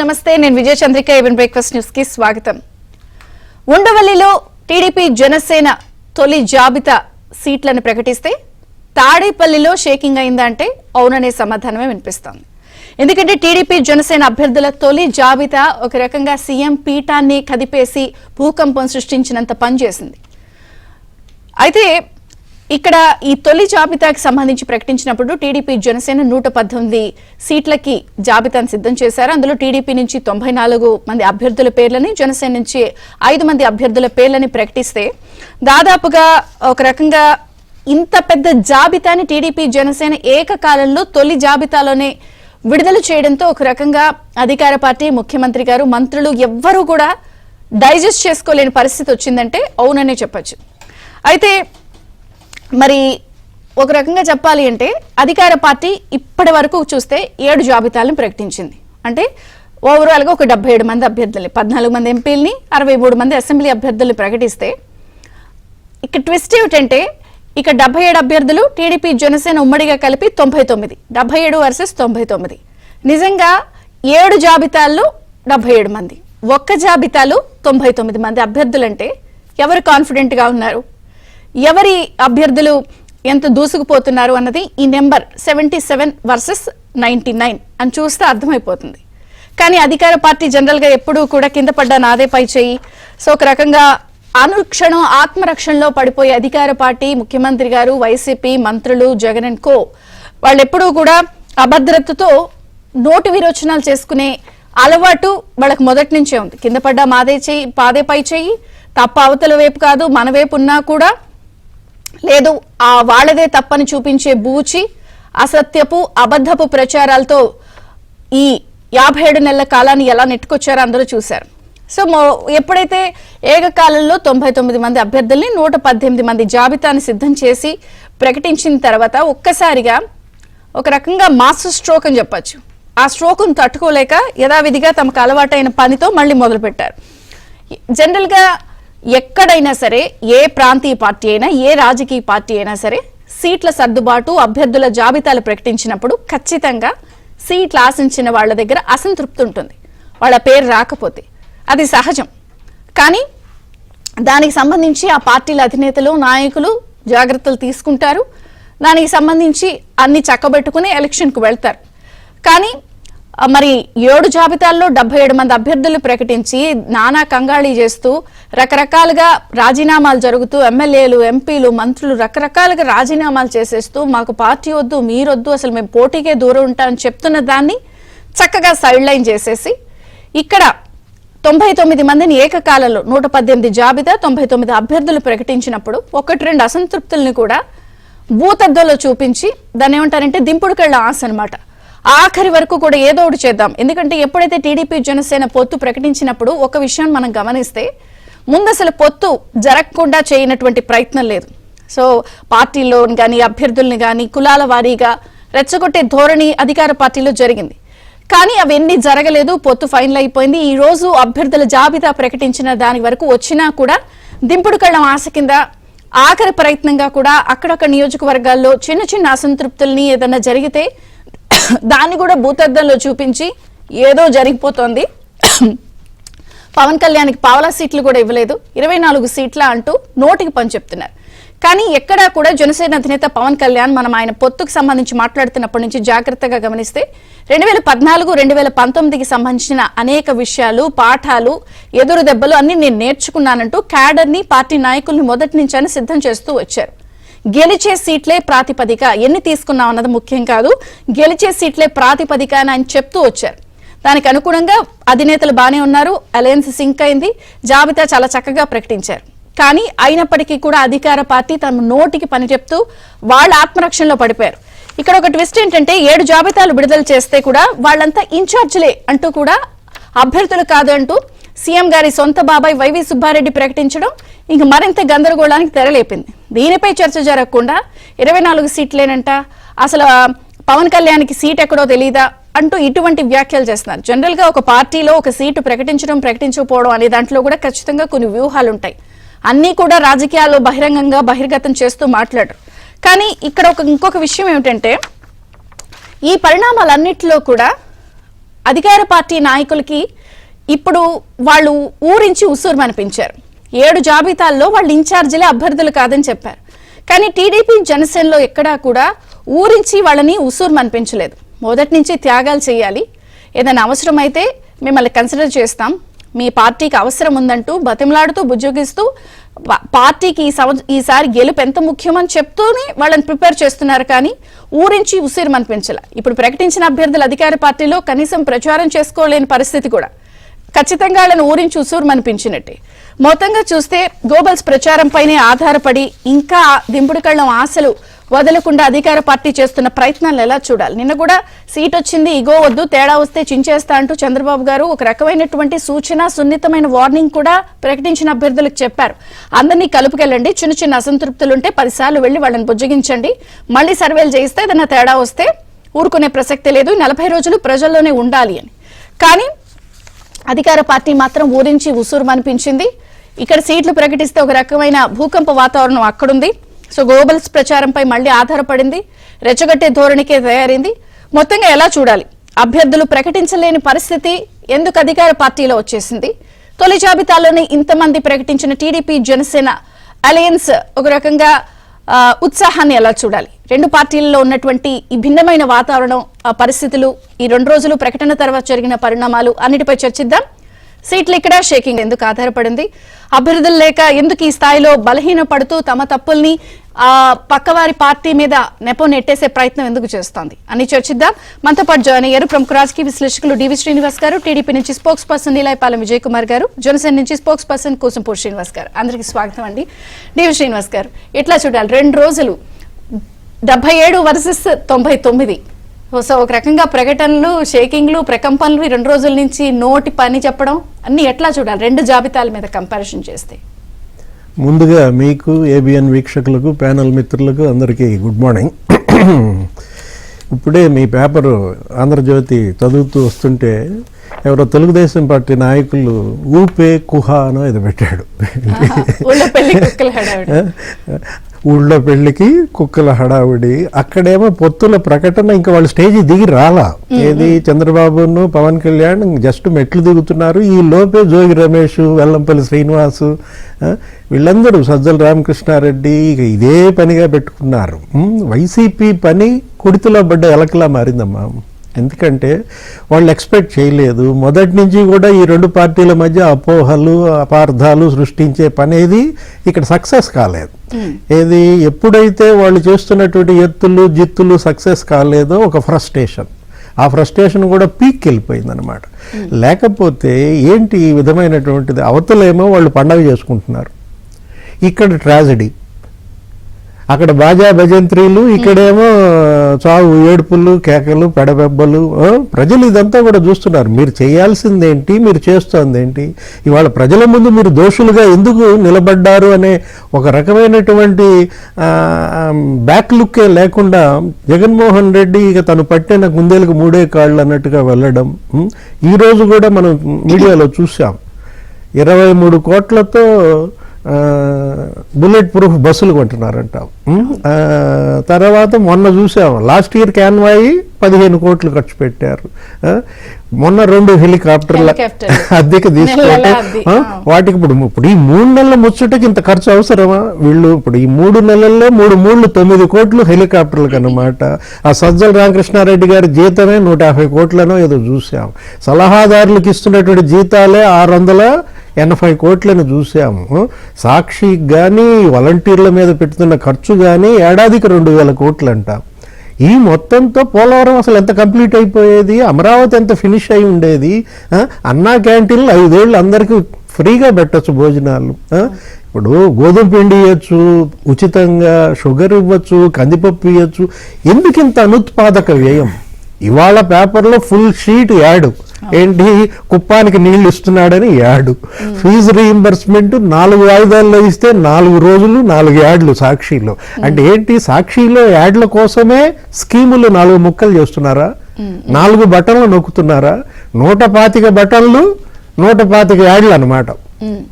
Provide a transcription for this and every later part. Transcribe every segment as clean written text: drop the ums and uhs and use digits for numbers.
నమస్తే, నేను విజయ Chandrika. Even breakfast news కి స్వాగతం. ఉండవల్లిలో టీడీపీ జనసేన తొలి జాబితా సీట్లను ప్రకటిస్తే తాడేపల్లిలో షేకింగ్ అయిందంటే అవుననే సమాధానమే వినిపిస్తోంది. ఎందుకంటే టీడీపీ జనసేన అభ్యర్థుల తొలి జాబితా ఒక రకంగా సీఎం పీఠాన్ని కదిపేసి భూకంపం సృష్టించినంత పనిచేసింది. అయితే ఇక్కడ ఈ తొలి జాబితాకి సంబంధించి ప్రకటించినప్పుడు టీడీపీ జనసేన 118 సీట్లకి జాబితాను సిద్ధం చేశారు. అందులో టీడీపీ నుంచి 94 మంది అభ్యర్థుల పేర్లని, జనసేన నుంచి 5 మంది అభ్యర్థుల పేర్లని ప్రకటిస్తే దాదాపుగా ఒక రకంగా ఇంత పెద్ద జాబితాని టీడీపీ జనసేన ఏకకాలంలో తొలి జాబితాలోనే విడుదల చేయడంతో ఒక రకంగా అధికార పార్టీ, ముఖ్యమంత్రి గారు, మంత్రులు ఎవ్వరూ కూడా డైజెస్ట్ చేసుకోలేని పరిస్థితి వచ్చిందంటే అవుననే చెప్పచ్చు. అయితే మరి ఒక రకంగా చెప్పాలి అంటే అధికార పార్టీ ఇప్పటి వరకు చూస్తే 7 జాబితాలను ప్రకటించింది. అంటే ఓవరాల్గా ఒక 77 మంది అభ్యర్థుల్ని, 14 మంది ఎంపీలని, 63 మంది అసెంబ్లీ అభ్యర్థుల్ని ప్రకటిస్తే ఇక్కడ ట్విస్ట్ ఏమిటంటే ఇక 77 అభ్యర్థులు, టీడీపీ జనసేన ఉమ్మడిగా కలిపి 99, 77 వర్సెస్ 99. నిజంగా 7 జాబితాల్లో 77 మంది, ఒక్క జాబితాలో 99 మంది అభ్యర్థులంటే ఎవరు కాన్ఫిడెంట్గా ఉన్నారు, ఎవరి అభ్యర్థులు ఎంత దూసుకుపోతున్నారు అన్నది ఈ నెంబర్ 77 వర్సెస్ 99 అని చూస్తే అర్థమైపోతుంది. కానీ అధికార పార్టీ జనరల్గా ఎప్పుడూ కూడా కింద పడ్డా నాదే పై చేయి, సో ఒక రకంగా అనుక్షణం ఆత్మరక్షణలో పడిపోయే అధికార పార్టీ, ముఖ్యమంత్రి గారు, వైసీపీ మంత్రులు, జగన్ అండ్ కో వాళ్ళు ఎప్పుడూ కూడా అభద్రతతో నోటి విరోచనాలు చేసుకునే అలవాటు వాళ్ళకి మొదటి నుంచే ఉంది. కింద పడ్డా మాదే చేయి, పాదే పై చేయి, తప్ప అవతల వైపు కాదు, మన వైపు ఉన్నా కూడా లేదు ఆ వాళ్లదే తప్పని చూపించే బూచి, అసత్యపు అబద్ధపు ప్రచారాలతో ఈ 57 నెలల కాలాన్ని ఎలా నెట్టుకొచ్చారో అందరూ చూశారు. సో ఎప్పుడైతే ఏకకాలంలో 99 మంది అభ్యర్థుల్ని 118 మంది జాబితాని సిద్ధం చేసి ప్రకటించిన తర్వాత ఒక్కసారిగా ఒక రకంగా మాస్టర్ స్ట్రోక్ అని చెప్పచ్చు. ఆ స్ట్రోక్ను తట్టుకోలేక యథావిధిగా తమకు అలవాటైన పనితో మళ్ళీ మొదలుపెట్టారు. జనరల్గా ఎక్కడైనా సరే, ఏ ప్రాంతీయ పార్టీ అయినా, ఏ రాజకీయ పార్టీ అయినా సరే సీట్ల సర్దుబాటు, అభ్యర్థుల జాబితాలు ప్రకటించినప్పుడు ఖచ్చితంగా సీట్లు ఆశించిన వాళ్ళ దగ్గర అసంతృప్తి ఉంటుంది, వాళ్ళ పేరు రాకపోతే. అది సహజం. కానీ దానికి సంబంధించి ఆ పార్టీల అధినేతలు, నాయకులు జాగ్రత్తలు తీసుకుంటారు. దానికి సంబంధించి అన్ని చక్కబెట్టుకుని ఎలక్షన్కు వెళ్తారు. కానీ మరి 7 జాబితాల్లో 77 మంది అభ్యర్థులు ప్రకటించి నానా కంగాళీ చేస్తూ రకరకాలుగా రాజీనామాలు జరుగుతూ ఎమ్మెల్యేలు, ఎంపీలు, మంత్రులు రకరకాలుగా రాజీనామాలు చేసేస్తూ మాకు పార్టీ వద్దు, మీరొద్దు, అసలు మేము పోటీకే దూరం ఉంటామని చెప్తున్న దాన్ని చక్కగా సైడ్ లైన్ చేసేసి ఇక్కడ 99 మందిని ఏకకాలంలో 118 జాబితా 99 అభ్యర్థులు ప్రకటించినప్పుడు 1-2 అసంతృప్తుల్ని కూడా భూతద్దంలో చూపించి దాన్ని ఏమంటారంటే దింపుడుకెళ్ళ ఆశ అనమాట. ఆఖరి వరకు కూడా ఏదో ఒకటి చేద్దాం. ఎందుకంటే ఎప్పుడైతే టీడీపీ జనసేన పొత్తు ప్రకటించినప్పుడు ఒక విషయం మనం గమనిస్తే ముందు అసలు పొత్తు జరగకుండా చేయనటువంటి ప్రయత్నం లేదు. సో పార్టీలో కానీ అభ్యర్థుల్ని కానీ కులాల వారీగా రెచ్చగొట్టే ధోరణి అధికార పార్టీలో జరిగింది. కానీ అవన్నీ జరగలేదు, పొత్తు ఫైనల్ అయిపోయింది. ఈ రోజు అభ్యర్థుల జాబితా ప్రకటించిన దాని వరకు వచ్చినా కూడా దింపుడు కళ్ళం ఆశ కింద ఆఖరి ప్రయత్నంగా కూడా అక్కడక్కడ నియోజకవర్గాల్లో చిన్న చిన్న అసంతృప్తుల్ని ఏదన్నా జరిగితే దాన్ని కూడా భూతద్దంలో చూపించి ఏదో జరిగిపోతోంది, పవన్ కళ్యాణ్కి పావలా సీట్లు కూడా ఇవ్వలేదు, 24 సీట్ల అంటూ నోటికి పని చెప్తున్నారు. కానీ ఎక్కడా కూడా జనసేన అధినేత పవన్ కళ్యాణ్ మనం ఆయన పొత్తుకు సంబంధించి మాట్లాడుతున్నప్పటి నుంచి జాగ్రత్తగా గమనిస్తే 2014, 2019కి సంబంధించిన అనేక విషయాలు, పాఠాలు, ఎదురు దెబ్బలు అన్ని నేను నేర్చుకున్నానంటూ క్యాడర్ని, పార్టీ నాయకుల్ని మొదటి నుంచి సిద్ధం చేస్తూ వచ్చారు. గెలిచే సీట్లే ప్రాతిపదిక, ఎన్ని తీసుకున్నాం అన్నది ముఖ్యం కాదు, గెలిచే సీట్లే ప్రాతిపదిక అని ఆయన చెప్తూ వచ్చారు. దానికి అనుగుణంగా అధినేతలు బానే ఉన్నారు, అలయన్స్ సింక్ అయింది, జాబితా చాలా చక్కగా ప్రకటించారు. కానీ అయినప్పటికీ కూడా అధికార పార్టీ తమ నోటికి పని చెప్తూ వాళ్ళ ఆత్మరక్షణలో పడిపోయారు. ఇక్కడ ఒక ట్విస్ట్ ఏంటంటే 7 జాబితాలు విడుదల చేస్తే కూడా వాళ్ళంతా ఇన్ఛార్జ్లే అంటూ కూడా అభ్యర్థులు కాదు అంటూ సీఎం గారి సొంత బాబాయ్ వైవి సుబ్బారెడ్డి ప్రకటించడం ఇంక మరింత గందరగోళానికి తెరలేపింది. దీనిపై చర్చ జరగకుండా 24 సీట్లేనంట, అసలు పవన్ కళ్యాణ్కి సీట్ ఎక్కడో తెలీదా అంటూ ఇటువంటి వ్యాఖ్యలు చేస్తున్నారు. జనరల్గా ఒక పార్టీలో ఒక సీటు ప్రకటించకపోవడం అనే దాంట్లో కూడా ఖచ్చితంగా కొన్ని వ్యూహాలు ఉంటాయి. అన్నీ కూడా రాజకీయాల్లో బహిరంగంగా బహిర్గతం చేస్తూ మాట్లాడరు. కానీ ఇక్కడ ఇంకొక విషయం ఏమిటంటే ఈ పరిణామాలన్నిటిలో కూడా అధికార పార్టీ నాయకులకి ఇప్పుడు వాళ్ళు ఊరించి ఉసూరుమనిపించారు. 7 జాబితాల్లో వాళ్ళు ఇన్ఛార్జీలే అభ్యర్థులు కాదని చెప్పారు. కానీ టీడీపీ జనసేనలో ఎక్కడా కూడా ఊరించి వాళ్ళని ఉసూరుమనిపించలేదు. మొదటి నుంచి త్యాగాలు చేయాలి, ఏదైనా అవసరమైతే మిమ్మల్ని కన్సిడర్ చేస్తాం, మీ పార్టీకి అవసరం ఉందంటూ బతిమలాడుతూ బుజ్జగిస్తూ పార్టీకి ఈసారి గెలుపు ఎంత ముఖ్యమని చెప్తూనే వాళ్ళని ప్రిపేర్ చేస్తున్నారు. కానీ ఊరించి ఉసూరుమనిపించాల. ఇప్పుడు ప్రకటించిన అభ్యర్థులు అధికార పార్టీలో కనీసం ప్రచారం చేసుకోలేని పరిస్థితి కూడా. ఖచ్చితంగా వాళ్ళని ఊరించి ఉసూరుమనిపించినట్టే. మొత్తంగా చూస్తే గోబల్స్ ప్రచారంపైనే ఆధారపడి ఇంకా దింపుడు కళ్ళం ఆశలు వదలకుండా అధికార పార్టీ చేస్తున్న ప్రయత్నాలు ఎలా చూడాలి? నిన్న కూడా సీట్ వచ్చింది, ఇగో వద్దు, తేడా వస్తే చించేస్తా అంటూ చంద్రబాబు గారు ఒక రకమైనటువంటి సూచన, సున్నితమైన వార్నింగ్ కూడా ప్రకటించిన అభ్యర్థులకు చెప్పారు. అందరినీ కలుపుకెళ్ళండి, చిన్న చిన్న అసంతృప్తులుంటే 10 సార్లు వెళ్లి వాళ్ళని బుజ్జగించండి, మళ్ళీ సర్వేలు చేయిస్తే ఏదైనా తేడా వస్తే ఊరుకునే ప్రసక్తే లేదు, 40 రోజులు ప్రజల్లోనే ఉండాలి అని. కానీ అధికార పార్టీ మాత్రం ఊరించి ఉసూరుమనిపించింది. ఇక్కడ సీట్లు ప్రకటిస్తే ఒక రకమైన భూకంప వాతావరణం అక్కడుంది. సో గోబల్స్ ప్రచారంపై మళ్లీ ఆధారపడింది, రెచ్చగొట్టే ధోరణికే తయారైంది. మొత్తంగా ఎలా చూడాలి? అభ్యర్థులు ప్రకటించలేని పరిస్థితి ఎందుకు అధికార పార్టీలో వచ్చేసింది? తొలి జాబితాలోనే ఇంతమంది ప్రకటించిన టీడీపీ జనసేన అలయన్స్ ఒక రకంగా ఉత్సాహాన్ని ఎలా చూడాలి? 2 పార్టీలలో ఉన్నటువంటి ఈ భిన్నమైన వాతావరణం, పరిస్థితులు, ఈ 2 రోజులు ప్రకటన తర్వాత జరిగిన పరిణామాలు అన్నిటిపై చర్చిద్దాం. సీట్లు ఇక్కడ షేకింగ్ ఎందుకు ఆధారపడింది? అభ్యర్థులు లేక ఎందుకు ఈ స్థాయిలో బలహీన పడుతూ తమ తప్పుల్ని పక్కవారి పార్టీ మీద నెపం నెట్టేసే ప్రయత్నం ఎందుకు చేస్తోంది అని చర్చిద్దాం. మనతో పాటు జాయిన్ అయ్యారు ప్రముఖ రాజకీయ విశ్లేషకులు డివి శ్రీనివాస్ గారు, టీడీపీ నుంచి స్పోక్స్ పర్సన్ నీలాయపాలెం విజయ్ కుమార్ గారు, జనసేన నుంచి స్పోక్స్ పర్సన్ కూసంపూడి శ్రీనివాస్ గారు. అందరికీ స్వాగతం అండి. డివి శ్రీనివాస్ గారు, ఎట్లా చూడాలి? 2 రోజులు 77 వర్సెస్ 99. సో ఒక రకంగా ప్రకటనలు, షేకింగ్లు, ప్రకంపనలు 2 రోజుల నుంచి నోటి పని చెప్పడం అన్ని ఎట్లా చూడాలి 2 జాబితాల మీద కంపారిజన్ చేస్తే? ముందుగా మీకు, ఏబిఎన్ వీక్షకులకు, ప్యానల్ మిత్రులకు అందరికీ గుడ్ మార్నింగ్. ఇప్పుడే మీ పేపరు ఆంధ్రజ్యోతి చదువుతూ వస్తుంటే ఎవరో తెలుగుదేశం పార్టీ నాయకులు ఊపే కుహా అనో ఇది పెట్టాడు. ఊళ్ళో పెళ్లికి కుక్కల హడావుడి. అక్కడేమో పొత్తుల ప్రకటన ఇంకా వాళ్ళు స్టేజీ దిగి రాలా. ఏది చంద్రబాబును పవన్ కళ్యాణ్ జస్ట్ మెట్లు దిగుతున్నారు. ఈ లోపే జోగి రమేష్, వెల్లంపల్లి శ్రీనివాసు, వీళ్ళందరూ సజ్జల రామకృష్ణారెడ్డి ఇక ఇదే పనిగా పెట్టుకున్నారు. వైసీపీ పని కుడితిలో పడ్డ ఎలకలా మారిందమ్మా. ఎందుకంటే వాళ్ళు ఎక్స్పెక్ట్ చేయలేదు. మొదటి నుంచి కూడా ఈ 2 పార్టీల మధ్య అపోహలు, అపార్థాలు సృష్టించే పనేది ఇక్కడ సక్సెస్ కాలేదు. ఏది ఎప్పుడైతే వాళ్ళు చేస్తున్నటువంటి ఎత్తులు జిత్తులు సక్సెస్ కాలేదో ఒక ఫ్రస్ట్రేషన్, ఆ ఫ్రస్ట్రేషన్ కూడా పీక్ వెళ్ళిపోయింది అనమాట. లేకపోతే ఏంటి ఈ విధమైనటువంటిది? అవతలేమో వాళ్ళు పండగ చేసుకుంటున్నారు, ఇక్కడ ట్రాజడీ, అక్కడ బాజా భజంత్రీలు, ఇక్కడేమో చావు, ఏడుపులు, కేకలు, పెడబెబ్బలు. ప్రజలు ఇదంతా కూడా చూస్తున్నారు. మీరు చేయాల్సిందేంటి, మీరు చేస్తోందేంటి? ఇవాళ ప్రజల ముందు మీరు దోషులుగా ఎందుకు నిలబడ్డారు అనే ఒక రకమైనటువంటి బ్యాక్ లుక్కే లేకుండా జగన్మోహన్ రెడ్డి ఇక తను పట్టిన కుందేలకు 3 కాళ్ళు అన్నట్టుగా వెళ్ళడం. ఈరోజు కూడా మనం మీడియాలో చూసాం, 23 కోట్లతో బుల్లెట్ ప్రూఫ్ బస్సులు కొంటున్నారంట. తర్వాత మొన్న చూసాం, లాస్ట్ ఇయర్ క్యాన్వాయి 15 కోట్లు ఖర్చు పెట్టారు. మొన్న 2 హెలికాప్టర్ల అద్దెకి తీసుకుంటే వాటికి ఇప్పుడు ఈ 3 నెలల ముచ్చటకి ఇంత ఖర్చు అవసరమా? వీళ్ళు ఇప్పుడు ఈ 3 నెలల్లో 3 9 కోట్లు హెలికాప్టర్లకు అనమాట. ఆ సజ్జల రామకృష్ణారెడ్డి గారి జీతమే 150 కోట్లనో ఏదో చూసాం. సలహాదారులకు ఇస్తున్నటువంటి జీతాలే 680 కోట్లను చూసాము. సాక్షి కానీ వాలంటీర్ల మీద పెడుతున్న ఖర్చు కానీ ఏడాదికి 2000 కోట్లు అంట. ఈ మొత్తంతో పోలవరం అసలు ఎంత కంప్లీట్ అయిపోయేది? అమరావతి ఎంత ఫినిష్ అయి ఉండేది? అన్నా క్యాంటీన్లు 5 ఏళ్ళు అందరికీ ఫ్రీగా పెట్టచ్చు భోజనాలు. ఇప్పుడు గోధుమ పిండి ఇవ్వచ్చు ఉచితంగా, షుగర్ ఇవ్వచ్చు, కందిపప్పు ఇవ్వచ్చు. ఎందుకు ఇంత అనుత్పాదక వ్యయం? ఇవాళ పేపర్లో ఫుల్ షీట్ యాడ్ ఏంటి, కుప్పానికి నీళ్లు ఇస్తున్నాడని యాడ్, ఫీజు రీయింబర్స్మెంట్ 4 వాయిదాల్లో ఇస్తే 4 రోజులు 4 యాడ్లు సాక్షిలో. అంటే ఏంటి, సాక్షిలో యాడ్ల కోసమే స్కీములు 4 ముక్కలు చేస్తున్నారా? 4 బటన్లు నొక్కుతున్నారా? 125 బటన్లు 125 యాడ్లు అనమాట.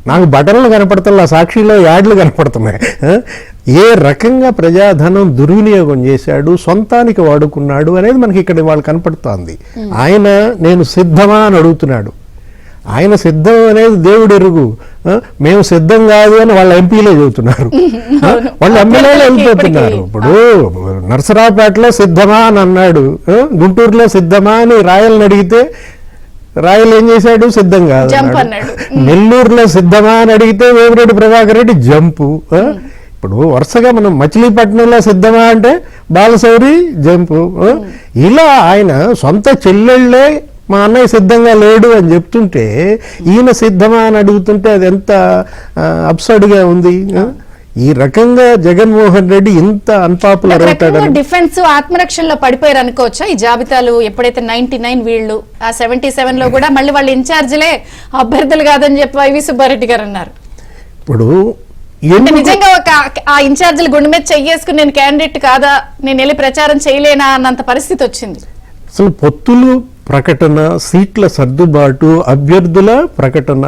నాకు బటన్లు కనపడుతున్నా, సాక్షిలో యాడ్లు కనపడుతున్నాయి. ఏ రకంగా ప్రజాధనం దుర్వినియోగం చేశాడు, సొంతానికి వాడుకున్నాడు అనేది మనకి ఇక్కడ వాళ్ళు కనపడుతోంది. ఆయన నేను సిద్ధమా అని అడుగుతున్నాడు. ఆయన సిద్ధం అనేది దేవుడు ఎరుగు, మేము సిద్ధం కాదు అని వాళ్ళ ఎంపీలే చెబుతున్నారు, వాళ్ళ ఎమ్మెల్యేలు వెళ్ళిపోతున్నారు. ఇప్పుడు నరసరావుపేటలో సిద్ధమా అని అన్నాడు, గుంటూరులో సిద్ధమా అని రాయల్ని అడిగితే రాయల్ ఏం చేశాడు, సిద్ధం కాదు. నెల్లూరులో సిద్ధమా అని అడిగితే వేమిరెడ్డి ప్రభాకర్ రెడ్డి జంపు. ఇప్పుడు వరుసగా మనం మచిలీపట్నంలో సిద్ధమా అంటే బాలశౌరి జంపు. ఇలా ఆయన సొంత చెల్లెళ్ళే మా అన్నయ్య సిద్ధంగా లేడు అని చెప్తుంటే ఈయన సిద్ధమా అని అడుగుతుంటే అది ఎంత అబ్సర్డ్గా ఉంది. ఈ రకంగా జగన్మోహన్ రెడ్డి ఇంత అన్పాపులర్ అవుతాడు. డిఫెన్స్ ఆత్మరక్షణలో పడిపోయారు అనుకోవచ్చా ఈ జాబితాలు? ఎప్పుడైతే 99 వీళ్ళు, ఆ 77 లో కూడా మళ్ళీ వాళ్ళ ఇన్ఛార్జిలే అభ్యర్థులు కాదని చెప్పి వైవి సుబ్బారెడ్డి గారు అన్నారు. ఇప్పుడు నిజంగా ఒక ఆ ఇన్ఛార్జీలు గుండె మీద చెయ్యేసుకుని నేను క్యాండిడేట్ కాదా, నేను వెళ్ళి ప్రచారం చేయలేనా అన్నంత పరిస్థితి వచ్చింది. అసలు పొత్తులు ప్రకటన, సీట్ల సర్దుబాటు, అభ్యర్థుల ప్రకటన,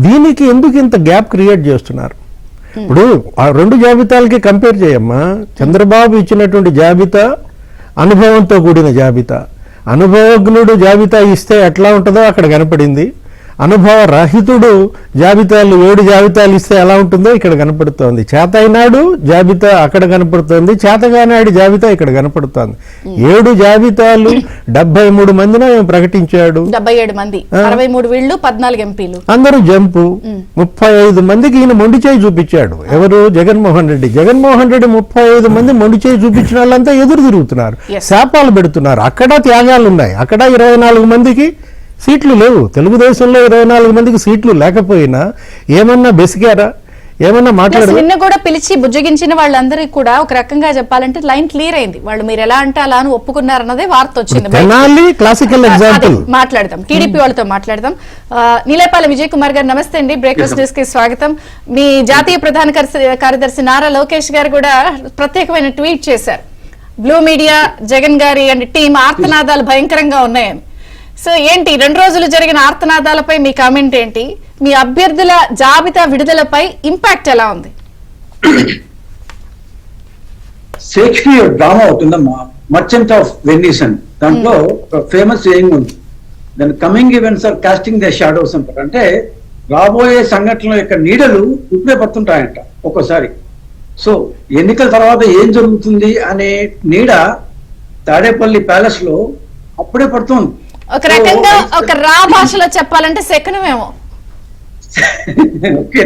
దీనికి ఎందుకు ఇంత గ్యాప్ క్రియేట్ చేస్తున్నారు? ఇప్పుడు ఆ రెండు జాబితాలకి కంపేర్ చేయమ్మా. చంద్రబాబు ఇచ్చినటువంటి జాబితా అనుభవంతో కూడిన జాబితా. అనుభవజ్ఞుడు జాబితా ఇస్తే ఎట్లా ఉంటుందో అక్కడ కనపడింది. అనుభవ రహితుడు జాబితాలు 7 జాబితాలు ఇస్తే ఎలా ఉంటుందో ఇక్కడ కనపడుతోంది. చేతైనాడు జాబితా అక్కడ కనపడుతోంది, చేతగానాడు జాబితా ఇక్కడ కనపడుతోంది. 7 జాబితాలు 73 మందిని ఆయన ప్రకటించాడు. 77 మంది, 63 వీళ్ళు, 14 ఎంపీలు, అందరూ జంపు. 35 మందికి ఈయన మొండి చేయి చూపించాడు. ఎవరు? జగన్మోహన్ రెడ్డి. జగన్మోహన్ రెడ్డి 35 మంది మొండి చేయి చూపించిన వాళ్ళంతా ఎదురు తిరుగుతున్నారు, శాపాలు పెడుతున్నారు. అక్కడ త్యాగాలు ఉన్నాయి. అక్కడ 24 మందికి సీట్లు లేవు. తెలుగుదేశంలో 24 మందికి సీట్లు లేకపోయినా ఏమన్నా బెసిగారా, ఏమన్నా మాట్లాడారు? నిన్న కూడా పిలిచి బుజ్జగించిన వాళ్ళందరికీ కూడా ఒక రకంగా చెప్పాలంటే లైన్ క్లియర్ అయింది. వాళ్ళు మీరు ఎలా అంటే అలా అని ఒప్పుకున్నారన్నదే వార్త వచ్చింది. Classical example. మాట్లాడదాం, టీడీపీ వాళ్ళతో మాట్లాడదాం. నీలేపాల విజయ్ కుమార్ గారు నమస్తే అండి, బ్రేక్ఫాస్ట్ న్యూస్ కి స్వాగతం. మీ జాతీయ ప్రధాన కార్యదర్శి నారా లోకేష్ గారు కూడా ప్రత్యేకమైన ట్వీట్ చేశారు. బ్లూ మీడియా, జగన్ గారి అండ్ టీం ఆర్తనాదాలు భయంకరంగా ఉన్నాయని. సో ఏంటి 2 రోజులు జరిగిన ఆర్తనాదాలపై మీ కామెంట్ ఏంటి? మీ అభ్యర్థుల జాబితా విడుదలపై ఇంపాక్ట్ ఎలా ఉంది? షేక్స్పియర్ డ్రామా అవుతుందమ్మా, మర్చెంట్ ఆఫ్ వెనీస్ అని. దాంట్లో ఫేమస్ సేయింగ్ ఉంది, దాని coming events are casting the shadows అంటారు. అంటే రాబోయే సంఘటనల యొక్క నీడలు ఇప్పుడే పడుతుంటాయంట ఒక్కోసారి. సో ఎన్నికల తర్వాత ఏం జరుగుతుంది అనే నీడ తాడేపల్లి ప్యాలెస్ లో అప్పుడే పడుతుంది. ఒక రకంగా ఒక రా భాషలో చెప్పాలంటే శకునమేమో. ఓకే,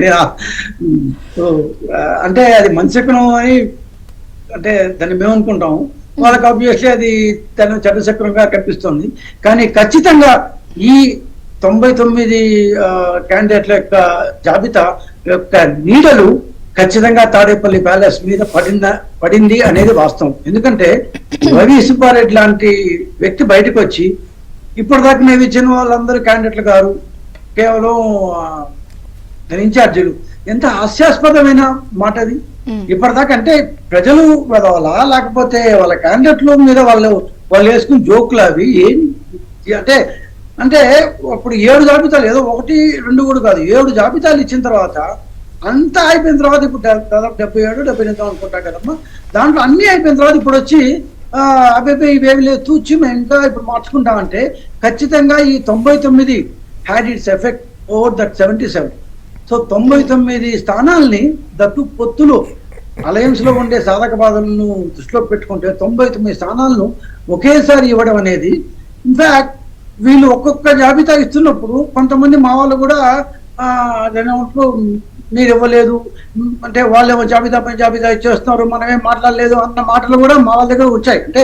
అంటే అది మంచి శకునం అని అంటే దాన్ని మేము అనుకుంటాం. వాళ్ళకి ఆబ్వియస్లీ అది తన చెడ్డ శకునంగా కనిపిస్తుంది. కానీ ఖచ్చితంగా ఈ 99 క్యాండిడేట్ల యొక్క జాబితా యొక్క నీడలు ఖచ్చితంగా తాడేపల్లి ప్యాలెస్ మీద పడింది అనేది వాస్తవం. ఎందుకంటే వైవి సుబ్బారెడ్డి లాంటి వ్యక్తి బయటకు వచ్చి ఇప్పటిదాకా మేము ఇచ్చిన వాళ్ళందరూ క్యాండిడేట్లు గారు, కేవలం ఇన్ఛార్జీలు, ఎంత హాస్యాస్పదమైన మాట అది. ఇప్పటిదాకా అంటే ప్రజలు వాళ్ళ లేకపోతే వాళ్ళ క్యాండిడేట్ల మీద వాళ్ళు వేసుకుని జోకులు అవి ఏం అంటే అంటే అప్పుడు 7 జాబితాలు, ఏదో 1, 2 కూడా కాదు, 7 జాబితాలు ఇచ్చిన తర్వాత అంతా అయిపోయిన తర్వాత ఇప్పుడు దాదాపు 77, 78 అనుకుంటా కదమ్మా. దాంట్లో అన్ని అయిపోయిన తర్వాత ఇప్పుడు వచ్చి అబ్బాయి ఇవేవి లేదు తూచి మేము ఇంకా ఇప్పుడు మార్చుకుంటామంటే ఖచ్చితంగా ఈ 99 had its effect over that 77. So 99 స్థానాల్ని దట్టు పొత్తులు అలయన్స్ లో ఉండే సాధక బాధలను దృష్టిలో పెట్టుకుంటే 99 స్థానాలను ఒకేసారి ఇవ్వడం అనేది, ఇన్ఫాక్ట్ వీళ్ళు ఒక్కొక్క జాబితా ఇస్తున్నప్పుడు కొంతమంది మా వాళ్ళు కూడా మీరు ఇవ్వలేదు అంటే వాళ్ళేమో జాబితా పై జాబితా ఇచ్చేస్తున్నారు, మనమేం మాట్లాడలేదు అన్న మాటలు కూడా మా వాళ్ళ దగ్గర వచ్చాయి. అంటే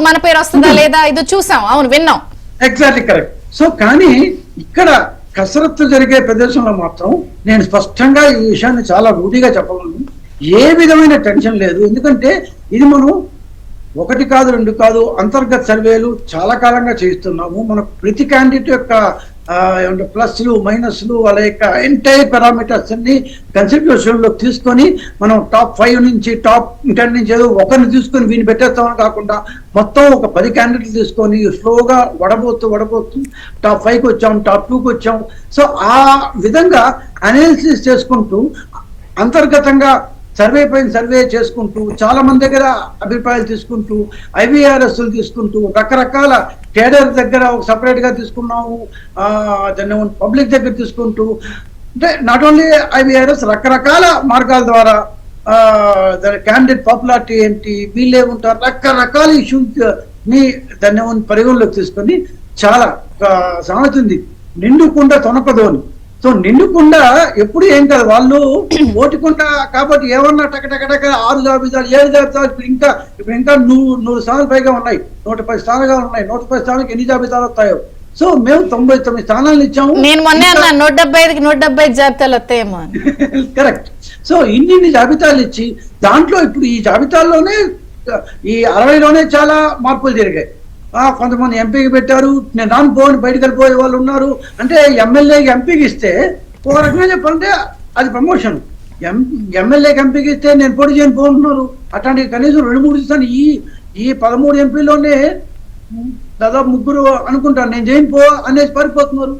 మన పేరు వస్తుందా లేదా ఇది చూసాం, అవును విన్నాం. Exactly correct. సో కానీ ఇక్కడ కసరత్తు జరిగే ప్రదేశంలో మాత్రం నేను స్పష్టంగా ఈ విషయాన్ని చాలా రూఢిగా చెప్పగలను, ఏ విధమైన టెన్షన్ లేదు. ఎందుకంటే ఇది మనం ఒకటి కాదు, రెండు కాదు, అంతర్గత సర్వేలు చాలా కాలంగా చేస్తున్నాము. మనకు ప్రతి క్యాండిడేట్ యొక్క ప్లస్లు మైనస్లు వాళ్ళ యొక్క ఎంటైర్ పారామీటర్స్ అన్ని కన్సిడరేషన్ లో తీసుకొని మనం టాప్ 5 నుంచి టాప్ 10 నుంచి ఏదో ఒకరిని తీసుకొని వీని పెట్టేస్తామని కాకుండా మొత్తం ఒక 10 క్యాండిడేట్లు తీసుకొని స్లోగా వడబోతూ టాప్ 5కి వచ్చాం, టాప్ 2కి వచ్చాం. సో ఆ విధంగా అనాలిసిస్ చేసుకుంటూ అంతర్గతంగా సర్వే పైన సర్వే చేసుకుంటూ చాలా మంది దగ్గర అభిప్రాయాలు తీసుకుంటూ IVRS తీసుకుంటూ రకరకాల కేడర్ దగ్గర ఒక సపరేట్ గా తీసుకున్నాము, దాన్ని పబ్లిక్ దగ్గర తీసుకుంటూ, అంటే నాట్ ఓన్లీ IVRS రకరకాల మార్గాల ద్వారా దాని క్యాండిడేట్ పాపులారిటీ ఏంటి, వీళ్ళే ఉంటారు, రకరకాల ఇష్యూస్ ని దాన్ని పరిగణలోకి తీసుకొని చాలా సామెత ఉంది, నిండుకుండా తొనకదోని. సో నిండుకుండా ఎప్పుడు ఏం కాదు, వాళ్ళు ఓటుకుండా కాబట్టి ఏమన్నా టక 6 జాబితాలు 7 జాబితాలు ఇప్పుడు ఇంకా 100 స్థానాలు పైగా ఉన్నాయి, 110 స్థానాలుగా ఉన్నాయి. 110 స్థానాలకు ఎన్ని జాబితాలు వస్తాయో. సో మేము 99 స్థానాలను ఇచ్చాము. నేను మొన్నే అన్నా 175కి 175 జాబితాలు వస్తాయేమో. కరెక్ట్. సో ఇన్ని జాబితాలు ఇచ్చి దాంట్లో ఇప్పుడు ఈ జాబితాల్లోనే ఈ 60లోనే చాలా మార్పులు జరిగాయి. కొంతమంది ఎంపీకి పెట్టారు, నేను రాను పోని బయటకు వెళ్ళిపోయే వాళ్ళు ఉన్నారు. అంటే ఎమ్మెల్యేకి ఎంపీకి ఇస్తే ఒక రకంగా చెప్పాలంటే అది ప్రమోషన్. ఎమ్మెల్యేకి ఎంపీకి ఇస్తే నేను పోటీ చేయని పోతున్నారు. అట్లాంటి కనీసం 2-3 ఇస్తాను. ఈ 13 ఎంపీలోనే దాదాపు 3 అనుకుంటాను నేను చేయని పో అనేసి పారిపోతున్నారు.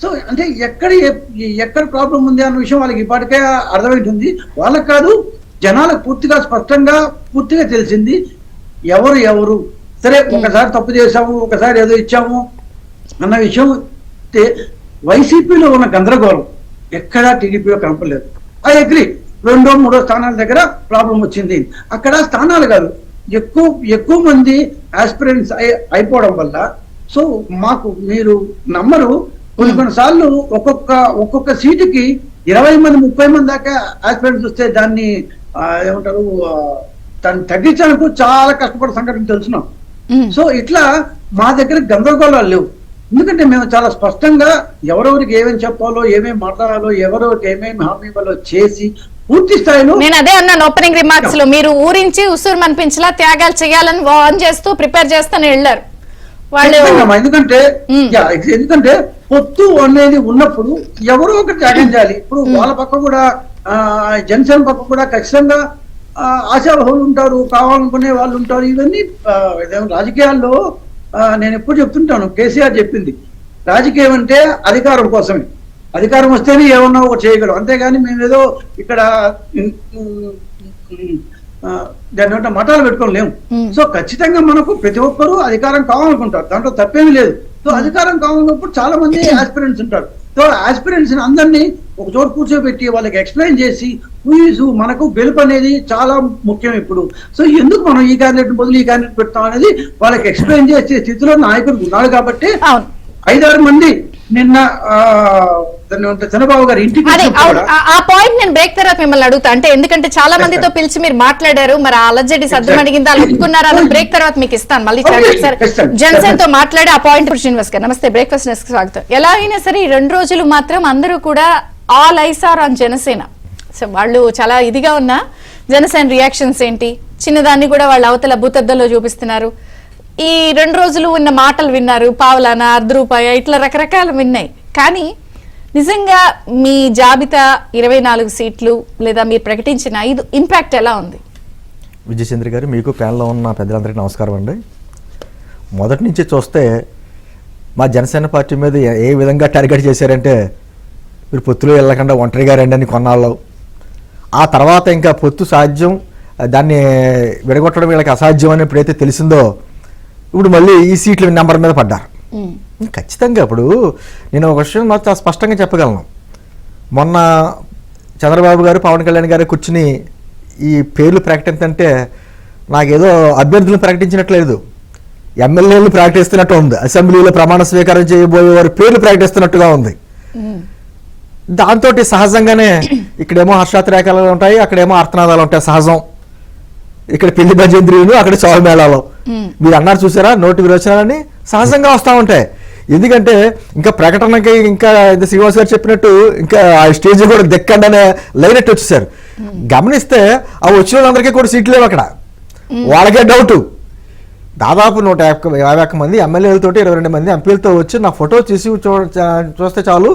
సో అంటే ఎక్కడ ప్రాబ్లం ఉంది అన్న విషయం వాళ్ళకి ఇప్పటికే అర్థమవుతుంది. వాళ్ళకి కాదు, జనాలకు పూర్తిగా స్పష్టంగా పూర్తిగా తెలిసింది ఎవరు. సరే ఒకసారి తప్పు చేశాము, ఒకసారి ఏదో ఇచ్చాము అన్న విషయం. వైసీపీలో ఉన్న గందరగోళం ఎక్కడా టీడీపీలో కనపడలేదు. ఐ అగ్రీ, 2-3 స్థానాల దగ్గర ప్రాబ్లం వచ్చింది. అక్కడ స్థానాలు కాదు, ఎక్కువ మంది ఆస్పిరెంట్స్ అయిపోవడం వల్ల. సో మాకు మీరు నమ్మరు, కొన్నిసార్లు ఒక్కొక్క సీటుకి 20 మంది 30 మంది దాకా ఆస్పిరెంట్స్ వస్తే దాన్ని ఏమంటారు, దాన్ని తగ్గించడానికి చాలా కష్టపడే సంఘటన తెలుసున్నాం. సో ఇట్లా మా దగ్గర గందరగోళాలు లేవు. ఎందుకంటే మేము చాలా స్పష్టంగా ఎవరెవరికి ఏమేమి చెప్పాలో, ఏమేమి మాట్లాడాలో, ఎవరెవరికి ఏమేమి హామీ ఇవ్వాలో చేసి పూర్తి స్థాయిలో. నేను అదే అన్నాను ఓపెనింగ్ రిమార్క్స్ లో, మీరు ఊరించి ఉసూరు అనిపించేలా త్యాగాలు చేయాలని వార్న్ చేస్తూ ప్రిపేర్ చేస్తాను వెళ్ళారు వాళ్ళు. ఎందుకంటే పొత్తు అనేది ఉన్నప్పుడు ఎవరో ఒకటి త్యాగం చేయాలి. ఇప్పుడు వాళ్ళ పక్క కూడా జనసేన పక్క కూడా ఖచ్చితంగా ఆశావహులు ఉంటారు, కావాలనుకునే వాళ్ళు ఉంటారు. ఇవన్నీ రాజకీయాల్లో నేను ఎప్పుడు చెప్తుంటాను, కేసీఆర్ చెప్పింది, రాజకీయం అంటే అధికారం కోసమే, అధికారం వస్తేనే ఏమన్నా ఒకటి చేయగలం, అంతేగాని మేమేదో ఇక్కడ దాని మఠాలు పెట్టుకొని లేము. సో ఖచ్చితంగా మనకు ప్రతి ఒక్కరూ అధికారం కావాలనుకుంటారు, దాంట్లో తప్పేమీ లేదు. సో అధికారం కావాలన్నప్పుడు చాలా మంది ఆస్పిరెంట్స్ ఉంటారు. సో ఆస్పిరెంట్స్ అందరినీ ఒక చోటు కూర్చోబెట్టి వాళ్ళకి ఎక్స్ప్లెయిన్ చేసి మనకు గెలుపు అనేది చాలా ముఖ్యం ఇప్పుడు. సో ఎందుకు మనం ఈ క్యాండిడేట్ బదులు ఈ క్యాండిడేట్ పెడతాం అనేది వాళ్ళకి ఎక్స్ప్లెయిన్ చేసే స్థితిలో నాయకుడు ఉన్నాడు. కాబట్టి 5-6 మంది నిన్న చంద్రబాబు గారు ఇంటికి ఆ పాయింట్ నేను బ్రేక్ తర్వాత మిమ్మల్ని అడుగుతా. అంటే ఎందుకంటే చాలా మందితో పిలిచి మీరు మాట్లాడారు, మరి ఆ అలజడి సద్దును అడిగింది వాళ్ళు ఒప్పుకున్నారా అని బ్రేక్ తర్వాత మీకు ఇస్తాను. మళ్ళీ జనసేన తో మాట్లాడి ఆ పాయింట్. శ్రీనివాస్ గారు నమస్తే, బ్రేక్ఫాస్ట్ న్యూస్ కి స్వాగతం. ఎలా అయినా సరే ఈ 2 రోజులు మాత్రం అందరూ కూడా all eyes are on Janasena. So వాళ్ళు చాలా ఇదిగా ఉన్నా జనసేన రియాక్షన్స్ ఏంటి, చిన్నదాన్ని కూడా వాళ్ళు అవతల భూతద్దంలో చూపిస్తున్నారు. ఈ 2 రోజులు ఉన్న మాటలు విన్నారు, పావలానా, ₹1 ఇట్లా రకరకాలు విన్నాయి. కానీ నిజంగా మీ జాబితా 24 సీట్లు లేదా మీరు ప్రకటించిన 5 ఇంపాక్ట్ ఎలా ఉంది? విజయచంద్ర గారు, మీకు ప్యానల్లో ఉన్న పెద్దలందరికీ నమస్కారం అండి. మొదటి నుంచి చూస్తే మా జనసేన పార్టీ మీద ఏ విధంగా టార్గెట్ చేశారంటే, మీరు పొత్తులో వెళ్ళకుండా ఒంటరిగా రండి అని కొన్నాళ్ళు, ఆ తర్వాత ఇంకా పొత్తు సాధ్యం, దాన్ని విడగొట్టడం వీళ్ళకి అసాధ్యం అని ఎప్పుడైతే తెలిసిందో ఇప్పుడు మళ్ళీ ఈ సీట్ల నెంబర్ మీద పడ్డారు. ఖచ్చితంగా ఇప్పుడు నేను ఒక విషయం చాలా స్పష్టంగా చెప్పగలను. మొన్న చంద్రబాబు గారు పవన్ కళ్యాణ్ గారు కూర్చుని ఈ పేర్లు ప్రకటించంటే నాకేదో అభ్యర్థులను ప్రకటించినట్లేదు, ఎమ్మెల్యేలు ప్రకటిస్తున్నట్టు ఉంది, అసెంబ్లీలో ప్రమాణ స్వీకారం చేయబోయే వారి పేర్లు ప్రకటిస్తున్నట్టుగా ఉంది. దాంతో సహజంగానే ఇక్కడేమో హర్షాతిరేకాలు ఉంటాయి, అక్కడేమో అర్థనాదాలు ఉంటాయి సహజం. ఇక్కడ పెళ్లి భజంత్రీలు, అక్కడ చౌల్ మేళాలు, మీరు అన్నారు చూసారా నోటి విరోచనాలని సహజంగా వస్తూ ఉంటాయి. ఎందుకంటే ఇంకా ప్రకటనకి ఇంకా శ్రీనివాస్ గారు చెప్పినట్టు ఇంకా ఆ స్టేజ్ కూడా దెక్కండి అనే లైనట్టు వచ్చేసారు. గమనిస్తే ఆ వచ్చిన వాళ్ళందరికీ కూడా సీట్లు లేవు అక్కడ. వాళ్ళకే డౌట్. దాదాపు 150 మంది ఎమ్మెల్యేలతోటి 22 మంది ఎంపీలతో వచ్చి నా ఫోటో తీసి చూస్తే చాలు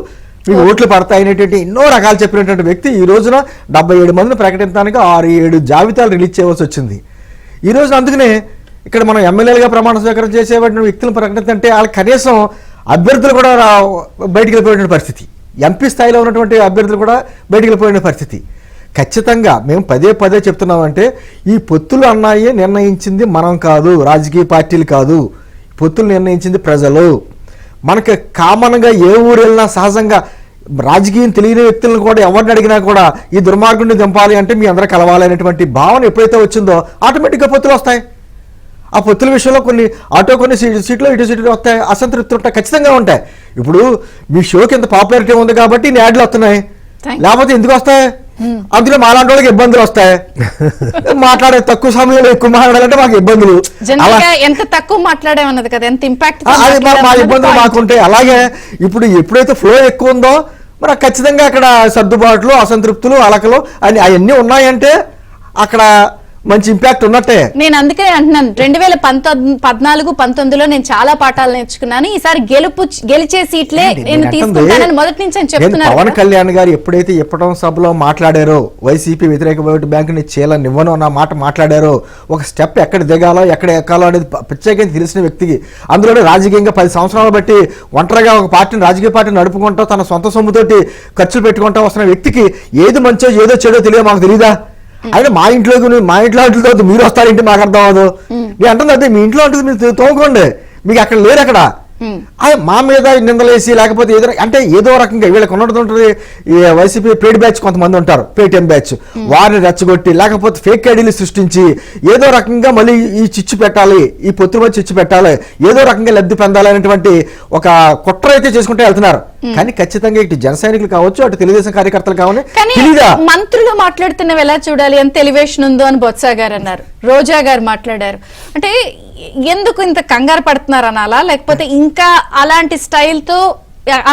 మీకు ఓట్లు పడతాయి అనేటువంటి ఎన్నో రకాలు చెప్పినటువంటి వ్యక్తి ఈ రోజున 77 మందిని ప్రకటించడానికి 6-7 జాబితాలు రిలీజ్ చేయవలసి వచ్చింది. ఈ రోజున అందుకనే ఇక్కడ మనం ఎమ్మెల్యేలుగా ప్రమాణ స్వీకారం చేసేటువంటి వ్యక్తులను ప్రకటించంటే వాళ్ళకి కనీసం అభ్యర్థులు కూడా బయటికి వెళ్ళిపోయిన పరిస్థితి, ఎంపీ స్థాయిలో ఉన్నటువంటి అభ్యర్థులు కూడా బయటికి వెళ్ళిపోయిన పరిస్థితి. ఖచ్చితంగా మేము పదే చెప్తున్నామంటే ఈ పొత్తులు అన్నాయి నిర్ణయించింది మనం కాదు, రాజకీయ పార్టీలు కాదు, పొత్తులు నిర్ణయించింది ప్రజలు. మనకి కామన్గా ఏ ఊరు వెళ్ళినా సహజంగా రాజకీయం తెలియని వ్యక్తులను కూడా ఎవరిని అడిగినా కూడా ఈ దుర్మార్గుడిని దింపాలి అంటే మీ అందరూ కలవాలి అనేటువంటి భావన ఎప్పుడైతే వచ్చిందో ఆటోమేటిక్గా పొత్తులు వస్తాయి. ఆ పొత్తుల విషయంలో కొన్ని సీట్లు ఇటు సీట్లు వస్తాయి, అసంతృప్తులు ఉంటాయి, ఖచ్చితంగా ఉంటాయి. ఇప్పుడు మీ షోకి ఎంత పాపులారిటీ ఉంది కాబట్టి ఇన్ని యాడ్లు వస్తున్నాయి, లేకపోతే ఎందుకు వస్తాయి? అందులో మాలాంటి వాళ్ళకి ఇబ్బందులు వస్తాయి. మాట్లాడే తక్కువ సమయంలో ఎక్కువ మాట్లాడాలంటే మాకు ఇబ్బందులు, ఎంత తక్కువ మాట్లాడేమన్నది కదా, ఎంత ఇంపాక్ట్ మా ఇబ్బందులు మాకుంటాయి. అలాగే ఇప్పుడు ఎప్పుడైతే ఫ్లో ఎక్కువ ఉందో మరి ఖచ్చితంగా అక్కడ సర్దుబాట్లు, అసంతృప్తులు, అలకలు అని అవన్నీ ఉన్నాయంటే అక్కడ మంచి ఇంపాక్ట్ ఉన్నట్టే. నేను అందుకే అంటున్నాను 2014-19లో నేను చాలా పాఠాలు నేర్చుకున్నాను, ఈసారి గెలిచే సీట్లే నేను తీసుకుంటానని మొదటి నుంచి అని చెప్తున్నారు. పవన్ కళ్యాణ్ గారు ఎప్పుడైతే ఇప్పటం సభలో మాట్లాడారో వైసీపీ వ్యతిరేక ఓటు బ్యాంకుని చీలనివ్వను అన్న మాట మాట్లాడారో, ఒక స్టెప్ ఎక్కడ దిగాలో ఎక్కడ ఎక్కాలో అనేది ప్రత్యేకంగా తెలిసిన వ్యక్తికి, అందులోనే రాజకీయంగా 10 సంవత్సరాలు బట్టి ఒంటరిగా ఒక పార్టీని రాజకీయ పార్టీని నడుపుకుంటూ తన సొంత సొమ్ముతోటి ఖర్చులు పెట్టుకుంటూ వస్తున్న వ్యక్తికి ఏది మంచో ఏదో చెడో తెలియదు మాకు తెలీదా? అయితే మా ఇంట్లో వాటితో మీరు వస్తారేంటి మాకు అర్థం అవ్వదు. నేను అంటుంది అదే మీ ఇంట్లో ఉంటుంది మీరు తోముకోండి, మీకు అక్కడ లేరు అక్కడ. మా మీద నిందలేసి లేకపోతే ఏదో రకంగా వీళ్ళకి ఉన్నట్టుంటుంది. ఈ వైసీపీ పేడ్ బ్యాచ్ కొంతమంది ఉంటారు, పేటిఎం బ్యాచ్, వారిని రెచ్చగొట్టి లేకపోతే ఫేక్ ఐడీలు సృష్టించి ఏదో రకంగా మళ్ళీ ఈ చిచ్చు పెట్టాలి, ఈ పొత్తుల మధ్య చిచ్చు పెట్టాలి, ఏదో రకంగా లబ్ధి పొందాలి అనేటువంటి ఒక కుట్ర అయితే చేసుకుంటే వెళ్తున్నారు. కానీ ఖచ్చితంగా ఇటు జన సైనికులు కావచ్చు, అటు తెలుగుదేశం కార్యకర్తలు కావాలి. తెలీదా మంత్రులు మాట్లాడుతున్నవి ఎలా చూడాలి, ఎంత ఎలివేషన్ ఉందో అని బొత్స గారు అన్నారు, రోజా గారు మాట్లాడారు. అంటే ఎందుకు ఇంత కంగారు పడుతున్నారు అనాలా, లేకపోతే ఇంకా అలాంటి స్టైల్తో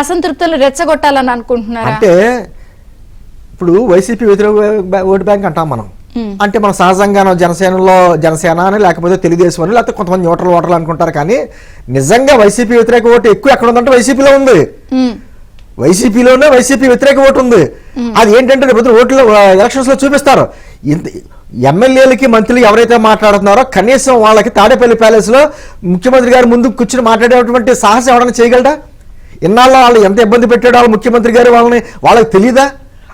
అసంతృప్తులు రెచ్చగొట్టాలని అనుకుంటున్నారా? అంటే ఇప్పుడు వైసీపీ వ్యతిరేక ఓటు బ్యాంక్ అంటాం మనం. అంటే మనం సహజంగా జనసేన అని లేకపోతే తెలుగుదేశం అని లేకపోతే కొంతమంది న్యూట్రల్ ఓటర్లు అనుకుంటారు. కానీ నిజంగా వైసీపీ వ్యతిరేక ఓటు ఎక్కువ ఎక్కడ ఉందంటే వైసీపీలో ఉంది. వైసీపీలోనే వైసీపీ వ్యతిరేక ఓటు ఉంది. అది ఏంటంటే రేపు ఓట్లు ఎలక్షన్స్ లో చూపిస్తారు. ఎమ్మెల్యేలకి మంత్రులు ఎవరైతే మాట్లాడుతున్నారో కనీసం వాళ్ళకి తాడేపల్లి ప్యాలెస్ లో ముఖ్యమంత్రి గారి ముందు కూర్చుని మాట్లాడేటువంటి సాహసం ఎవరైనా చేయగలడా? ఇన్నాళ్ళు వాళ్ళు ఎంత ఇబ్బంది పెట్టాడో వాళ్ళు ముఖ్యమంత్రి గారు వాళ్ళకి తెలియదా?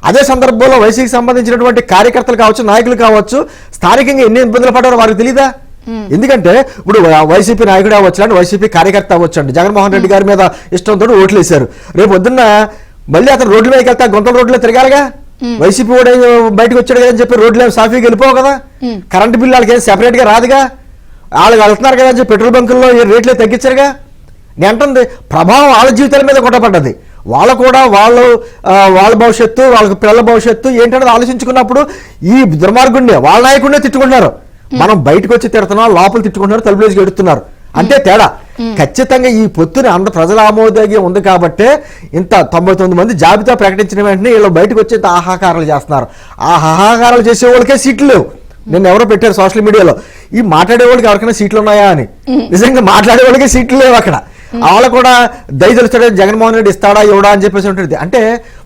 అదే సందర్భంలో వైసీపీకి సంబంధించినటువంటి కార్యకర్తలు కావచ్చు, నాయకులు కావచ్చు, స్థానికంగా ఎన్ని ఇబ్బందులు పడ్డారో వారికి తెలియదా? ఎందుకంటే ఇప్పుడు వైసీపీ నాయకుడు అవ్వచ్చు అండి, వైసీపీ కార్యకర్త అవ్వచ్చు అండి, జగన్మోహన్ రెడ్డి గారి మీద ఇష్టంతో ఓట్లు వేశారు. రేపు పొద్దున్న మళ్ళీ అతను రోడ్ల మీదకి వెళ్తా గుంటల రోడ్లో తిరగాలిగా. వైసీపీ కూడా బయటకు వచ్చాడు కదా అని చెప్పి రోడ్లు ఏమి సాఫీగా వెళ్ళిపోవు కదా. కరెంటు బిల్లు వాళ్ళకి ఏం సెపరేట్ గా రాదుగా. వాళ్ళు వెళ్తున్నారు కదా అని చెప్పి పెట్రోల్ బంకుల్లో రేట్లు తగ్గించారుగా. నేను అంటుంది ప్రభావం వాళ్ళ జీవితాల మీద కొట్టబడ్డది. వాళ్ళు కూడా వాళ్ళ భవిష్యత్తు, వాళ్ళకి పిల్లల భవిష్యత్తు ఏంటనేది ఆలోచించుకున్నప్పుడు ఈ దుర్మార్గుడిని వాళ్ళ నాయకుడినే తిట్టుకుంటున్నారు. మనం బయటకు వచ్చి తిడుతున్నాం, లోపల తిట్టుకుంటున్నారు, తలుపులేసి గెడుతున్నారు. అంతే తేడా. ఖచ్చితంగా ఈ పొత్తుని అంత ప్రజల ఆమోదయోగ్యం ఉంది కాబట్టే ఇంత 99 మంది జాబితా ప్రకటించిన వెంటనే వీళ్ళు బయటకు వచ్చి హాహాకారాలు చేస్తున్నారు. ఆ హాహాకారాలు చేసే వాళ్ళకే సీట్లు లేవు. నిన్న ఎవరో పెట్టారు సోషల్ మీడియాలో, ఈ మాట్లాడే వాళ్ళకి ఎవరికైనా సీట్లు ఉన్నాయా అని. నిజంగా మాట్లాడే వాళ్ళకే సీట్లు లేవు అక్కడ. వాళ్ళు కూడా దయ తెలుస్తాడే జగన్మోహన్ రెడ్డి ఇస్తాడా ఇవ్వడా అని చెప్పేసి ఉంటుంది. అంటే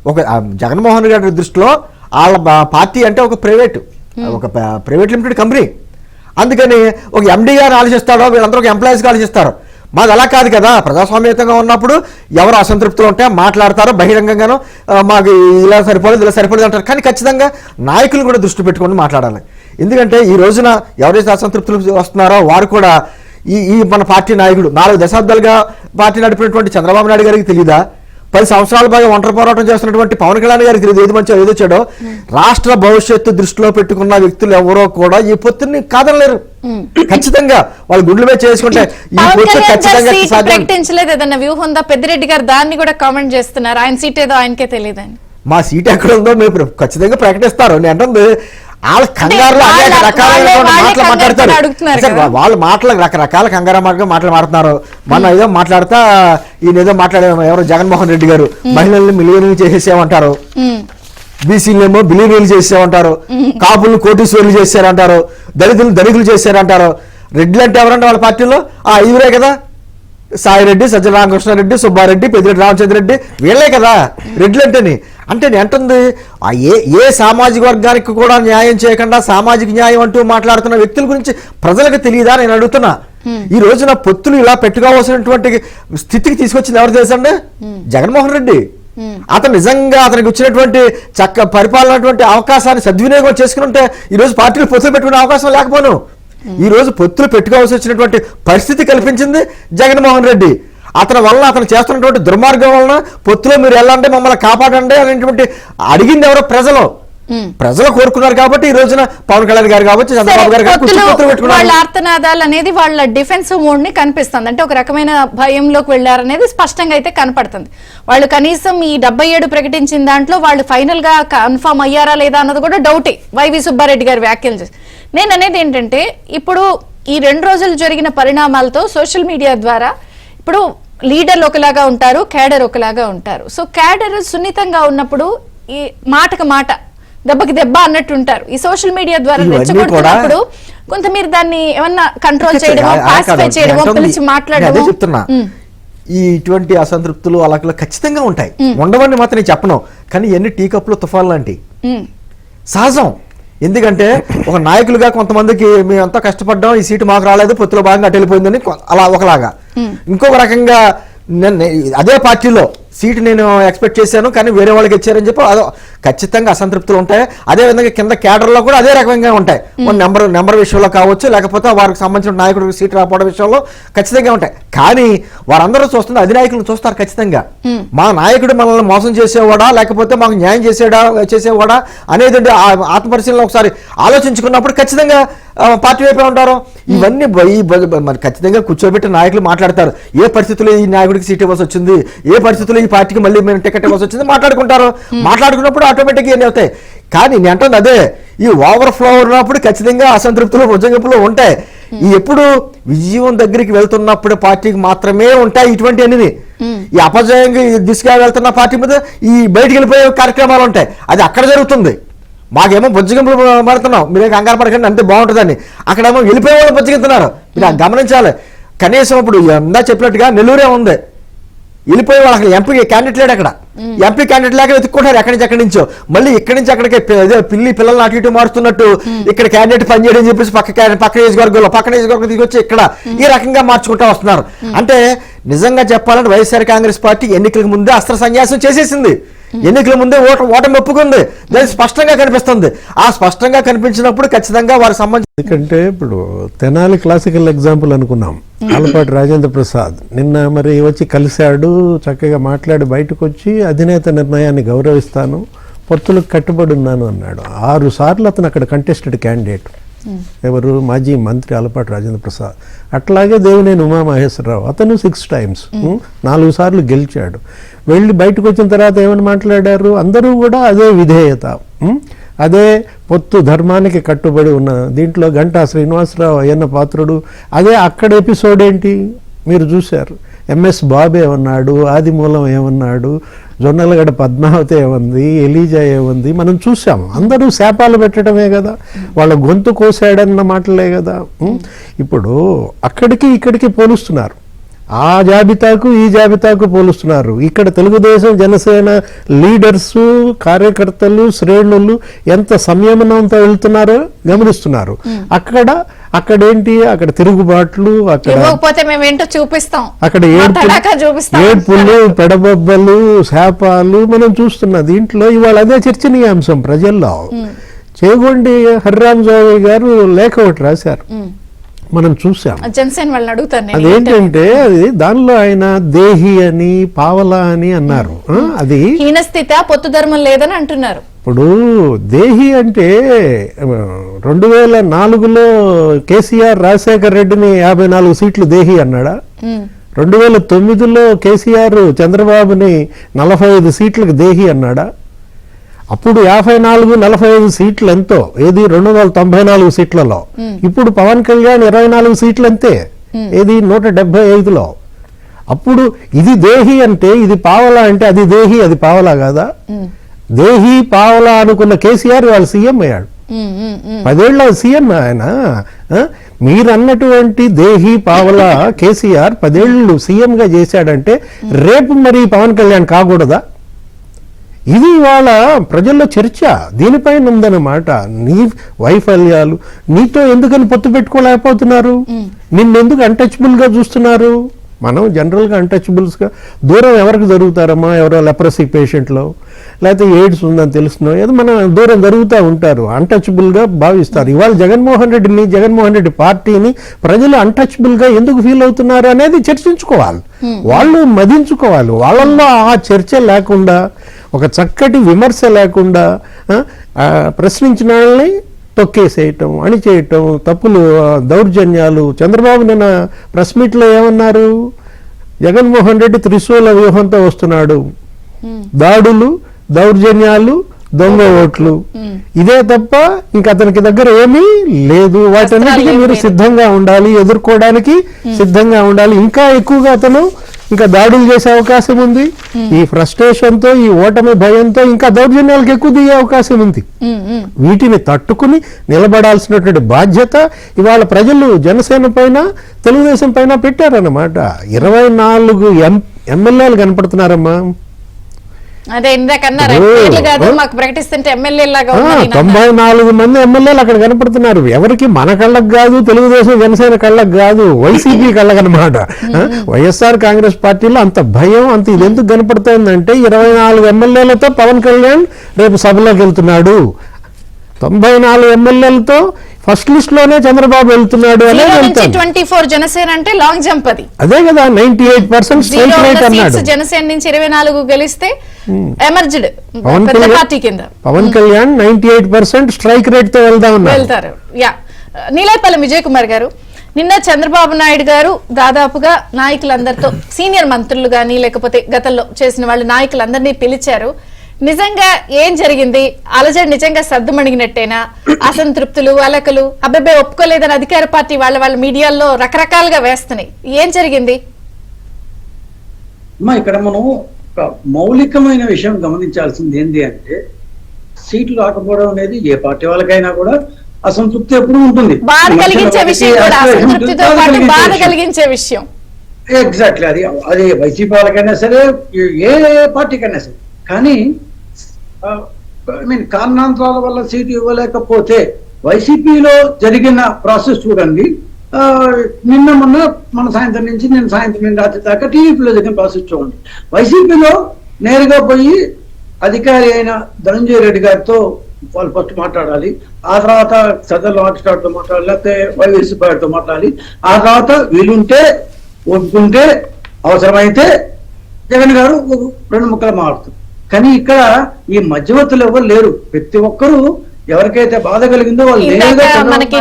ఒక జగన్మోహన్ రెడ్డి దృష్టిలో వాళ్ళ పార్టీ అంటే ఒక ప్రైవేట్ లిమిటెడ్ కంపెనీ. అందుకని ఒక ఎండీ గారు ఆలోచిస్తాడో వీళ్ళందరూ ఒక ఎంప్లాయీస్గా ఆలోచిస్తారు. మాది అలా కాదు కదా. ప్రజాస్వామ్యతంగా ఉన్నప్పుడు ఎవరు అసంతృప్తులు ఉంటే మాట్లాడతారో బహిరంగంగానూ మాకు ఇలా సరిపోలేదు అంటారు. కానీ ఖచ్చితంగా నాయకులు కూడా దృష్టి పెట్టుకొని మాట్లాడాలి. ఎందుకంటే ఈ రోజున ఎవరైతే అసంతృప్తులు వస్తున్నారో వారు కూడా ఈ మన పార్టీ నాయకుడు 4 దశాబ్దాలుగా పార్టీ నడిపినటువంటి చంద్రబాబు నాయుడు గారికి తెలియదా? 10 సంవత్సరాల బాగా ఒంటరి పోరాటం చేస్తున్నటువంటి పవన్ కళ్యాణ్ గారికి తెలియదు ఏది మంచో ఏదో చెడో. రాష్ట్ర భవిష్యత్తు దృష్టిలో పెట్టుకున్న వ్యక్తులు ఎవరో కూడా ఈ పొత్తుని కాదనలేరు. ఖచ్చితంగా వాళ్ళు గుండెల మీద చేసుకుంటే ఈ పొత్తు ఖచ్చితంగా ప్రకటించలేదు. ఏదన్నా వ్యూహం ఉందా? పెద్దిరెడ్డి గారు దాన్ని కూడా కామెంట్ చేస్తున్నారు, ఆయన సీట్ ఏదో ఆయనకే తెలియదని. మా సీట్ ఎక్కడ ఉందో మేము ఖచ్చితంగా ప్రకటిస్తారు. నేను అంటుంది వాళ్ళ కంగారులో అనేక రకాలైన మాటలు మాట్లాడతారు. వాళ్ళ మాటలు రకరకాల కంగారు మాటలు మాట్లాడుతున్నారు. మన ఏదో మాట్లాడతా ఈయన ఏదో మాట్లాడే ఎవరో జగన్మోహన్ రెడ్డి గారు మహిళల్ని మిలియన్ చేసేసామంటారు. బీసీలేమో బిలియనీలు చేసామంటారు, కాపులను కోటీశ్వరులు చేశారంటారు, దళితులు ధనికులు చేశారంటారు. రెడ్లు అంటే ఎవరంటే వాళ్ళ పార్టీలో ఐదుగురే కదా, సాయిరెడ్డి, సజ్జల రామకృష్ణారెడ్డి, సుబ్బారెడ్డి, పెద్దిరెడ్డి రామచంద్రరెడ్డి, వీళ్ళే కదా రెడ్లు అంటేని. అంటే నేను అంటుంది ఏ సామాజిక వర్గానికి కూడా న్యాయం చేయకుండా సామాజిక న్యాయం అంటూ మాట్లాడుతున్న వ్యక్తుల గురించి ప్రజలకు తెలియదా నేను అడుగుతున్నా. ఈ రోజున పొత్తులు ఇలా పెట్టుకోవాల్సినటువంటి స్థితికి తీసుకొచ్చింది ఎవరు తెలుసండి? జగన్మోహన్ రెడ్డి. అతను నిజంగా అతనికి వచ్చినటువంటి పరిపాలన అవకాశాన్ని సద్వినియోగం చేసుకుని ఉంటే ఈ రోజు పార్టీలు పొత్తులు పెట్టుకునే అవకాశం లేకపోను. ఈ రోజు పొత్తులు పెట్టుకోవాల్సి వచ్చినటువంటి పరిస్థితి కల్పించింది జగన్మోహన్ రెడ్డి. అతని వలన అతను చేస్తున్నటువంటి దుర్మార్గం వలన పొత్తులో మీరు వెళ్ళండి, మమ్మల్ని కాపాడండి అనేటువంటి అడిగింది ఎవరో ప్రజలు కోరుకున్నారు. కాబట్టి ఈ రోజున పవన్ కళ్యాణ్ గారు కావచ్చు, చంద్రబాబు గారు కావచ్చు, వాళ్ళ ఆర్తనాదాలు అనేది వాళ్ళ డిఫెన్సివ్ మోడ్ ని కనిపిస్తుంది. అంటే ఒక రకమైన భయంలోకి వెళ్లారనేది స్పష్టంగా అయితే కనపడుతుంది. వాళ్ళు కనీసం ఈ 77 ప్రకటించిన దాంట్లో వాళ్ళు ఫైనల్ గా కన్ఫర్మ్ అయ్యారా లేదా అన్నది కూడా డౌటే. వైవి సుబ్బారెడ్డి గారు వ్యాఖ్యలు చేసి నేను అనేది ఏంటంటే, ఇప్పుడు ఈ 2 రోజులు జరిగిన పరిణామాలతో సోషల్ మీడియా ద్వారా ఇప్పుడు లీడర్లు ఒకలాగా ఉంటారు, క్యాడర్ ఒకలాగా ఉంటారు. సో క్యాడర్ సున్నితంగా ఉన్నప్పుడు ఈ మాటకు మాట, దెబ్బకి దెబ్బ అన్నట్టు ఉంటారు. ఈ సోషల్ మీడియా ద్వారా రెచ్చగొడుతున్నప్పుడు కొంత మీరు దాన్ని ఏమన్నా కంట్రోల్ చేయడమో, పాసిఫై చేయడమో, పిలిచి మాట్లాడడం చెప్తున్నా. ఈ ఇటువంటి అసంతృప్తులు అలా ఖచ్చితంగా ఉంటాయి, ఉండవని మాత్రం నేను చెప్పను. కానీ ఎన్ని టీ కప్పులు తుఫాన్ లాంటి సహజం. ఎందుకంటే ఒక నాయకులుగా కొంతమందికి మేమంతా కష్టపడ్డాం, ఈ సీటు మాకు రాలేదు, పొత్తులో భాగంగా అటు వెళ్ళిపోయిందని అలా ఒకలాగా. ఇంకొక రకంగా అదే పార్టీలో సీటు నేను ఎక్స్పెక్ట్ చేశాను కానీ వేరే వాళ్ళకి ఇచ్చారని చెప్పి అదో ఖచ్చితంగా అసంతృప్తులు ఉంటాయి. అదే విధంగా కింద క్యాడర్లో కూడా అదే రకంగా ఉంటాయి. నెంబర్ విషయంలో కావచ్చు, లేకపోతే వారికి సంబంధించిన నాయకుడికి సీటు రాకపోవడం విషయంలో ఖచ్చితంగా ఉంటాయి. కానీ వారందరూ చూస్తుంది అధినాయకులను చూస్తారు ఖచ్చితంగా. మా నాయకుడు మనల్ని మోసం చేసేవాడా లేకపోతే మాకు న్యాయం చేసేవాడా అనేది ఆత్మపరిశీలన ఒకసారి ఆలోచించుకున్నప్పుడు ఖచ్చితంగా పార్టీ వైపే ఉంటారు. ఇవన్నీ మరి ఖచ్చితంగా కూర్చోబెట్టి నాయకులు మాట్లాడతారు. ఏ పరిస్థితుల్లో ఈ నాయకుడికి సీట్ ఇవ్వాల్సి వచ్చింది, ఏ పరిస్థితుల్లో ఈ పార్టీకి మళ్ళీ మేము టికెట్ ఇవ్వాల్సి వచ్చింది మాట్లాడుకుంటారు. మాట్లాడుకున్నప్పుడు ఆటోమేటిక్గా ఇవన్నీ అవుతాయి. కానీ నేను అంటుంది అదే, ఈ ఓవర్ఫ్లో ఉన్నప్పుడు ఖచ్చితంగా అసంతృప్తులు ఉజ్జగింపులు ఉంటాయి. ఈ ఎప్పుడు విజయం దగ్గరికి వెళ్తున్నప్పుడు పార్టీకి మాత్రమే ఉంటాయి ఇటువంటి అన్ని. ఈ అపజయంగా దిశగా వెళ్తున్న పార్టీ మీద ఈ బయటికి వెళ్ళిపోయే కార్యక్రమాలు ఉంటాయి. అది అక్కడ జరుగుతుంది. మాకేమో బొజ్జగింపులు పడుతున్నాం, మీరే కంగారు పడకండి అంతే బాగుంటుందని. అక్కడేమో వెళ్ళిపోయే వాళ్ళు బొజ్జగిస్తున్నారు. మీరు గమనించాలి. కనీసం ఇప్పుడు ఇందా చెప్పినట్టుగా నెల్లూరే ఉంది, వెళ్ళిపోయే వాళ్ళు అక్కడ ఎంపీ క్యాండిడేట్ లేడు. అక్కడ ఎంపీ క్యాండిడేట్ లేక వెతుక్కుంటారు ఎక్కడి నుంచో. మళ్ళీ ఇక్కడి నుంచి అక్కడికి పిల్లల్ని అటు ఇటు మారుతున్నట్టు ఇక్కడ క్యాండిడేట్ పనిచేయడం చెప్పేసి పక్క నియోజకవర్గం తీసుకొచ్చి ఇక్కడ ఈ రకంగా మార్చుకుంటూ వస్తున్నారు. అంటే నిజంగా చెప్పాలంటే వైఎస్ఆర్ కాంగ్రెస్ పార్టీ ఎన్నికలకు ముందే అస్త్ర సన్యాసం చేసేసింది. ఎన్నికల ముందే ఓటమి ఒప్పుకుంది. దానికి స్పష్టంగా కనిపిస్తుంది. ఆ స్పష్టంగా కనిపించినప్పుడు ఖచ్చితంగా వారికి సంబంధించి ఎందుకంటే ఇప్పుడు తెనాలి క్లాసికల్ ఎగ్జాంపుల్ అనుకున్నాం. ఆలపాటి రాజేంద్ర ప్రసాద్ నిన్న మరి వచ్చి కలిశాడు, చక్కగా మాట్లాడి బయటకు వచ్చి అధినేత నిర్ణయాన్ని గౌరవిస్తాను, పొత్తులకు కట్టుబడి ఉన్నాను అన్నాడు. 6 సార్లు అతను అక్కడ కంటెస్టెడ్ క్యాండిడేట్. ఎవరు? మాజీ మంత్రి ఆలపాటి రాజేంద్ర ప్రసాద్. అట్లాగే దేవినేని ఉమామహేశ్వరరావు, అతను 6 times 4 సార్లు గెలిచాడు. వెళ్ళి బయటకు వచ్చిన తర్వాత ఏమని మాట్లాడారు? అందరూ కూడా అదే విధేయత, అదే పొత్తు ధర్మానికి కట్టుబడి ఉన్న దీంట్లో గంటా శ్రీనివాసరావు అయ్యన్న పాత్రుడు అదే. అక్కడ ఎపిసోడ్ ఏంటి మీరు చూశారు. ఎంఎస్ బాబు ఏమన్నాడు, ఆదిమూలం ఏమన్నాడు, జొన్నలగడ్డ పద్మావతి ఏమంది, ఎలీజా ఏమంది మనం చూసాము. అందరూ శాపాలు పెట్టడమే కదా, వాళ్ళ గొంతు కోసాడన్న మాటలే కదా. ఇప్పుడు అక్కడికి ఇక్కడికి పోలుస్తున్నారు, ఆ జాబితాకు ఈ జాబితాకు పోలుస్తున్నారు. ఇక్కడ తెలుగుదేశం జనసేన లీడర్స్ కార్యకర్తలు శ్రేణులు ఎంత సంయమనంతో వెళ్తున్నారో గమనిస్తున్నారు. అక్కడేంటి, అక్కడ తిరుగుబాట్లు, అక్కడ ఏడ్పులు పెడబొబ్బలు శాపాలు మనం చూస్తున్నాం. దీంట్లో ఇవాళ అదే చర్చనీయాంశం ప్రజల్లో. చేగొండి హరిరామ్ జోగి గారు లేఖ ఒకటి రాశారు, మనం చూసాం. అదేంటంటే అది దానిలో ఆయన దేహి అని పావలా అని అన్నారు. అది హీనస్థితి పొత్తు ధర్మం లేదని అంటున్నారు. ఇప్పుడు దేహి అంటే 2004లో కేసీఆర్ రాజశేఖర్ రెడ్డిని 54 సీట్లు దేహి అన్నాడా? 2009లో కేసీఆర్ చంద్రబాబుని 45 సీట్లకు దేహి అన్నాడా? అప్పుడు 54-45 సీట్లు ఎంతో, ఏది 294 సీట్లలో. ఇప్పుడు పవన్ కళ్యాణ్ 24 సీట్లు అంతే, ఏది 175లో. అప్పుడు ఇది దేహి అంటే ఇది పావలా అంటే అది దేహి అది పావలా కాదా? దేహి పావలా అనుకున్న కేసీఆర్ వాళ్ళు సీఎం అయ్యాడు. 10 ఏళ్ళ సీఎం ఆయన. మీరన్నటువంటి దేహి పావలా కేసీఆర్ 10 ఏళ్ళు సీఎంగా చేశాడంటే రేపు మరి పవన్ కళ్యాణ్ కాకూడదా? ఇది ఇవాళ ప్రజల్లో చర్చ దీనిపైన ఉందన్నమాట. నీ వైఫల్యాలు, నీతో ఎందుకని పొత్తు పెట్టుకోలేకపోతున్నారు? నిన్నెందుకు అన్టచబుల్ గా చూస్తున్నారు? మనం జనరల్గా అన్టచబుల్స్గా దూరం ఎవరికి జరుగుతారమ్మా? ఎవరో లెప్రసీ పేషెంట్లో, లేకపోతే ఎయిడ్స్ ఉందని తెలుసునో ఏదో మనం దూరం జరుగుతూ ఉంటారు, అన్టచబుల్గా భావిస్తారు. ఇవాళ జగన్మోహన్ రెడ్డి పార్టీని ప్రజలు అన్టచబుల్గా ఎందుకు ఫీల్ అవుతున్నారు అనేది చర్చించుకోవాలి, వాళ్ళు మదించుకోవాలి. వాళ్ళల్లో ఆ చర్చ లేకుండా, ఒక చక్కటి విమర్శ లేకుండా ప్రశ్నించిన వాళ్ళని తొక్కేసేయటం, అణిచేయటం, తప్పులు, దౌర్జన్యాలు. చంద్రబాబు నిన్న ప్రెస్ మీట్లో ఏమన్నారు? జగన్మోహన్ రెడ్డి త్రిశూల వ్యూహంతో వస్తున్నాడు, దాడులు, దౌర్జన్యాలు, దొంగ ఓట్లు, ఇదే తప్ప ఇంక అతనికి దగ్గర ఏమీ లేదు. వాటన్నిటికీ మీరు సిద్ధంగా ఉండాలి, ఎదుర్కోవడానికి సిద్ధంగా ఉండాలి. ఇంకా ఎక్కువగా అతను ఇంకా దాడులు చేసే అవకాశం ఉంది. ఈ ఫ్రస్ట్రేషన్ తో, ఈ ఓటమి భయంతో ఇంకా దౌర్జన్యాలకు ఎక్కువ దిగే అవకాశం ఉంది. వీటిని తట్టుకుని నిలబడాల్సినటువంటి బాధ్యత ఇవాళ ప్రజలు జనసేన పైన, తెలుగుదేశం పైన పెట్టారన్నమాట. 24 ఎమ్మెల్యేలు కనపడుతున్నారమ్మా. అదే ఇందాకన్నారు, మాకు ప్రకటిస్తుంటే ఎమ్మెల్యే లాగా 94 మంది ఎమ్మెల్యేలు అక్కడ కనపడుతున్నారు. ఎవరికి? మన కళ్ళకు కాదు, తెలుగుదేశం జనసేన కళ్ళకు కాదు, వైసీపీ కళ్ళకు అనమాట. వైఎస్ఆర్ కాంగ్రెస్ పార్టీలో అంత భయం, అంత ఇది ఎందుకు కనపడుతోందంటే 24 ఎమ్మెల్యేలతో పవన్ కళ్యాణ్ రేపు సభలోకి వెళ్తున్నాడు. 94 ఎమ్మెల్యేలతో ఫస్ట్ లిస్ట్ లోనే చంద్రబాబు వెళ్తున్నాడు అనే 24 జనసేన అంటే లాంగ్ జంప్. అది అదే కదా, 98% స్ట్రైక్ రేట్ అన్నాడు. జనసేన నుంచి 24 గెలిస్తే ఎమర్జ్డ్ పార్టీ కింద పవన్ కళ్యాణ్ 98% స్ట్రైక్ రేట్ తో వెళ్తారు. నీలాయపల్లి విజయ్ కుమార్ గారు, నిన్న చంద్రబాబు నాయుడు గారు దాదాపుగా నాయకులందరితో, సీనియర్ మంత్రులు గాని లేకపోతే గతంలో చేసిన వాళ్ళ నాయకులందరినీ పిలిచారు. నిజంగా ఏం జరిగింది? అలజడి నిజంగా సద్దుమణిగినట్టేనా? అసంతృప్తులు, అలకలు, అబ్బాయి ఒప్పుకోలేదని అధికార పార్టీ వాళ్ళ మీడియాలో రకరకాలుగా వేస్తున్నాయి. ఏం జరిగింది? ఇక్కడ మనం ఒక మౌలికమైన విషయం గమనించాల్సింది ఏంటి అంటే, సీట్లు రాకపోవడం అనేది ఏ పార్టీ వాళ్ళకైనా కూడా అసంతృప్తి ఎప్పుడు ఉంటుంది. బాధ కలిగించే విషయం కూడా, అసంతృప్తితో పాటు బాధ కలిగించే విషయం. ఎగ్జాక్ట్లీ. అది వైసీపీ వాళ్ళకైనా సరే, ఏ పార్టీకైనా సరే. కానీ కారణాంతరాల వల్ల సీటు ఇవ్వలేకపోతే వైసీపీలో జరిగిన ప్రాసెస్ చూడండి. నిన్న మన సాయంత్రం నుంచి నిన్న సాయంత్రం రాత్రి దాకా టీడీపీలో జరిగిన ప్రాసెస్ చూడండి. వైసీపీలో నేరుగా పోయి అధికారి అయిన ధనంజయ రెడ్డి గారితో వాళ్ళు ఫస్ట్ మాట్లాడాలి, ఆ తర్వాత సదర్ మాట్లాడుతూ మాట్లాడాలి, లేకపోతే వైఎస్సీ గారితో మాట్లాడాలి, ఆ తర్వాత వీలుంటే ఒప్పుకుంటే అవసరమైతే జగన్ గారు 2 ముక్కలు మారుతారు. కానీ ఇక్కడ ఈ మధ్యవర్తులు ఎవరు లేరు. ప్రతి ఒక్కరూ ఎవరికైతే బాధ కలిగిందో వాళ్ళు మనకి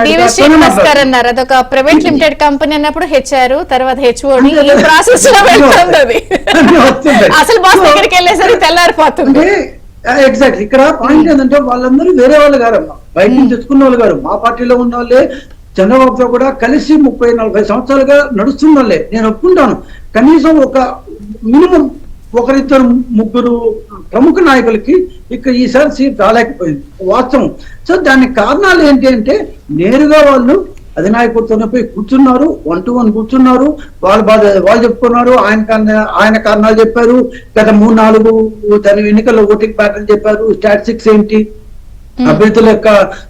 అన్నారు. అదొక ప్రైవేట్ లిమిటెడ్ కంపెనీ అన్నప్పుడు హెచ్ఆర్, తర్వాత హెచ్ఓడి ప్రాసెస్ లో వెళ్తుంది. అసలు బాస్ దగ్గరికి వెళ్ళేసరికి తెల్లారిపోతుంది. ఎగ్జాక్ట్లీ. ఇక్కడ పాయింట్ ఏంటంటే వాళ్ళందరూ వేరే వాళ్ళు గారమ్మా, బయట నుంచి తెచ్చుకున్న వాళ్ళు గారు. మా పార్టీలో ఉన్న వాళ్ళే, చంద్రబాబుతో కూడా కలిసి 30-40 సంవత్సరాలుగా నడుస్తున్న వాళ్ళే. నేను ఒప్పుకుంటాను, కనీసం ఒక మినిమం 1-2-3 ప్రముఖ నాయకులకి ఇక్కడ ఈసారి సీట్ రాలేకపోయింది, వాస్తవం. సో దానికి కారణాలు ఏంటి అంటే, నేరుగా వాళ్ళు అధినాయకుడితోనే పోయి కూర్చున్నారు, 1-to-1 కూర్చున్నారు, వాళ్ళ బాధ వాళ్ళు చెప్పుకున్నారు, ఆయన కారణాలు చెప్పారు. గత 3-4 దాని ఎన్నికల్లో ఓటింగ్ ప్యాటర్న్ చెప్పారు, స్టాటిస్టిక్స్ ఏంటి, అభ్యర్థుల యొక్క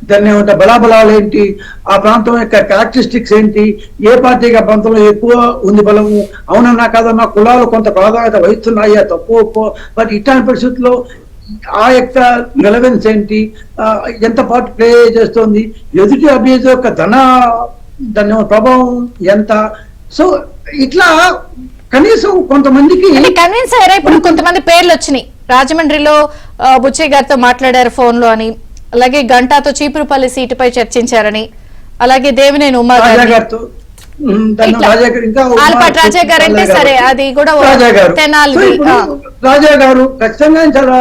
దాన్ని ఏమంటే బలాబలాలు ఏంటి, ఆ ప్రాంతం యొక్క క్యారెక్టరిస్టిక్స్ ఏంటి, ఏ పార్టీకి ఆ ప్రాంతంలో ఎక్కువ ఉంది బలము, అవునన్నా కాదన్నా, కులాలు కొంత ప్రాధాన్యత వహిస్తున్నాయా, తప్పు ఒప్పో. బట్ ఇట్లాంటి పరిస్థితుల్లో ఆ యొక్క రిలవెన్స్ ఏంటి, ఎంత పార్ట్ ప్లే చేస్తోంది, ఎదుటి అభ్యర్థి యొక్క దాని ప్రభావం ఎంత. సో ఇట్లా కనీసం కొంతమందికి కన్విన్స్ అయ్యారా? ఇప్పుడు కొంతమంది పేర్లు వచ్చినాయి. రాజమండ్రిలో బుచ్చయ్య గారితో మాట్లాడారు ఫోన్ లో అని, అలాగే గంటాతో చీపురుపల్లి సీటుపై చర్చించారని, అలాగే దేవినేని ఉమా గారితో, ఆల్పాటి రాజా గారు అంటే సరే అది కూడా రాజా గారు ఖచ్చితంగా చాలా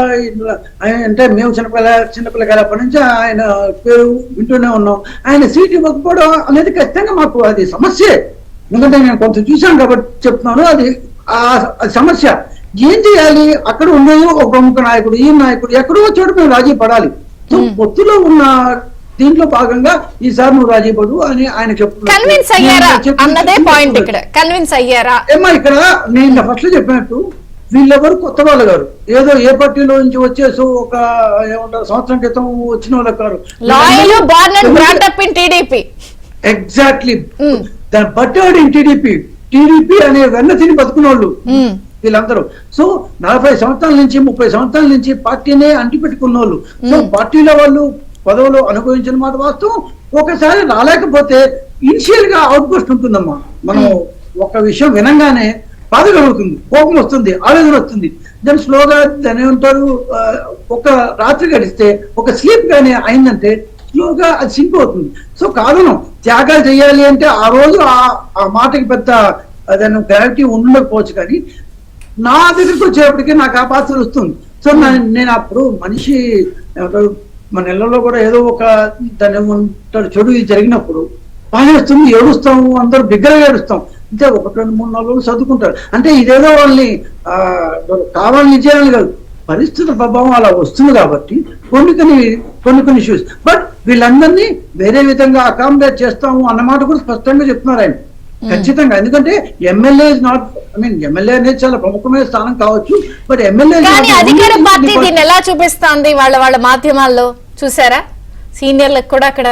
అంటే మేము చిన్నపిల్లగారప్పటి నుంచి ఆయన పేరు వింటూనే ఉన్నాం. ఆయన సీట్ ఇవ్వకపోవడం అనేది ఖచ్చితంగా మాకు అది సమస్యే. ఎందుకంటే నేను కొంత చూశాను కాబట్టి చెప్తున్నాను, అది సమస్య. ఏం చేయాలి? అక్కడ ఉండేది ఒక ప్రముఖ నాయకుడు, ఈ నాయకుడు, ఎక్కడో చోట మేము రాజీ పడాలి. సో పొత్తులో ఉన్న దీంట్లో భాగంగా ఈసారి నువ్వు రాజీ పడు అని ఆయన కన్విన్స్ అయ్యారా అన్నదే పాయింట్. ఇక్కడ కన్విన్స్ అయ్యారా ఏమా? ఇక్కడ నేను ఫస్ట్ లో చెప్పినట్టు వీళ్ళెవరు కొత్త వాళ్ళు గారు, ఏదో ఏ పార్టీలో నుంచి వచ్చేసి ఒక ఏమంటారు సంవత్సరం క్రితం వచ్చిన వాళ్ళు కారు. ఎగ్జాక్ట్లీ దాని బట్టేవాడు టీడీపీ అనే వెన్న తిని బతుకున్న వాళ్ళు వీళ్ళందరూ. సో 40 సంవత్సరాల నుంచి 30 సంవత్సరాల నుంచి పార్టీనే అంటిపెట్టుకున్న వాళ్ళు. సో పార్టీలో వాళ్ళు పదవులు అనుభవించిన మాట వాస్తవం. ఒకసారి రాలేకపోతే ఇనిషియల్ గా అవుట్ పోస్ట్ ఉంటుందమ్మా. మనం ఒక విషయం వినంగానే బాధ కలుగుతుంది, కోపం వస్తుంది, ఆవేదన వస్తుంది. దాని స్లోగా దాని ఏమంటారు, ఒక రాత్రి గడిస్తే ఒక స్లీప్ గానీ అయిందంటే స్లోగా అది సింక్ అవుతుంది. సో కారణం త్యాగాలు చేయాలి అంటే ఆ రోజు ఆ మాటకి పెద్ద దాని గ్రావిటీ ఉండకపోవచ్చు, కానీ నా దగ్గరికి వచ్చేప్పటికీ నాకు ఆ పాత్ర వస్తుంది. సో నేను అప్పుడు మనిషి మన ఇళ్లలో కూడా ఏదో ఒక దాని ఏమంటారు చెడు జరిగినప్పుడు బాధేస్తుంది, ఏడుస్తాము, అందరూ బిగ్గరగా ఏడుస్తాం. అంటే 1, 2, 3, 4 రోజులు చదువుకుంటారు. అంటే ఇదేదో వాళ్ళని కావాలని చేయాలని కాదు, పరిస్థితుల ప్రభావం అలా వస్తుంది కాబట్టి కొన్ని ఇష్యూస్. బట్ వీళ్ళందరినీ వేరే విధంగా అకామిడేట్ చేస్తాము అన్నమాట కూడా స్పష్టంగా చెప్తున్నారు ఆయన. ఖచ్చితంగా, ఎందుకంటే ఎమ్మెల్యే నాట్ ఎమ్మెల్యే అనేది చాలా ప్రముఖమైన స్థానం కావచ్చు, బట్ ఎమ్మెల్యే అధికార పార్టీ దీన్ని ఎలా చూపిస్తుంది వాళ్ళ మాధ్యమాల్లో చూసారా? సీనియర్లకు కూడా అక్కడ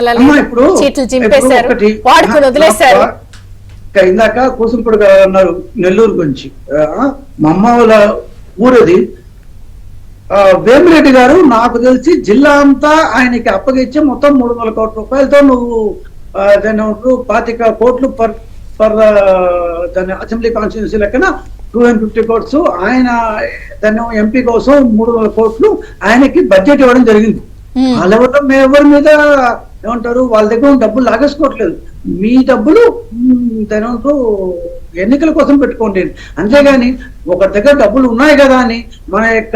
చీట్లు చింపేశారు, వాడుకుని వదిలేశారు. ఇందాక కూసుంపుడు గారు అన్నారు నెల్లూరు గురించి, మా అమ్మ వాళ్ళ ఊరది. వేమిరెడ్డి గారు నాకు తెలిసి జిల్లా అంతా ఆయనకి అప్పగిచ్చి మొత్తం 300 కోట్ల రూపాయలతో నువ్వు దాని 25 కోట్లు పర్ దాని అసెంబ్లీ కాన్స్టిట్యూన్సీ లెక్కన 250 కోట్స్ ఆయన దాన్ని ఎంపీ కోసం 300 కోట్లు ఆయనకి బడ్జెట్ ఇవ్వడం జరిగింది. వాళ్ళు ఎవరి మీద ఏమంటారు, వాళ్ళ దగ్గర డబ్బులు లాగేసుకోవట్లేదు, మీ డబ్బులు దాని ఎన్నికల కోసం పెట్టుకోండి. అంతేగాని ఒక దగ్గర డబ్బులు ఉన్నాయి కదా అని మన యొక్క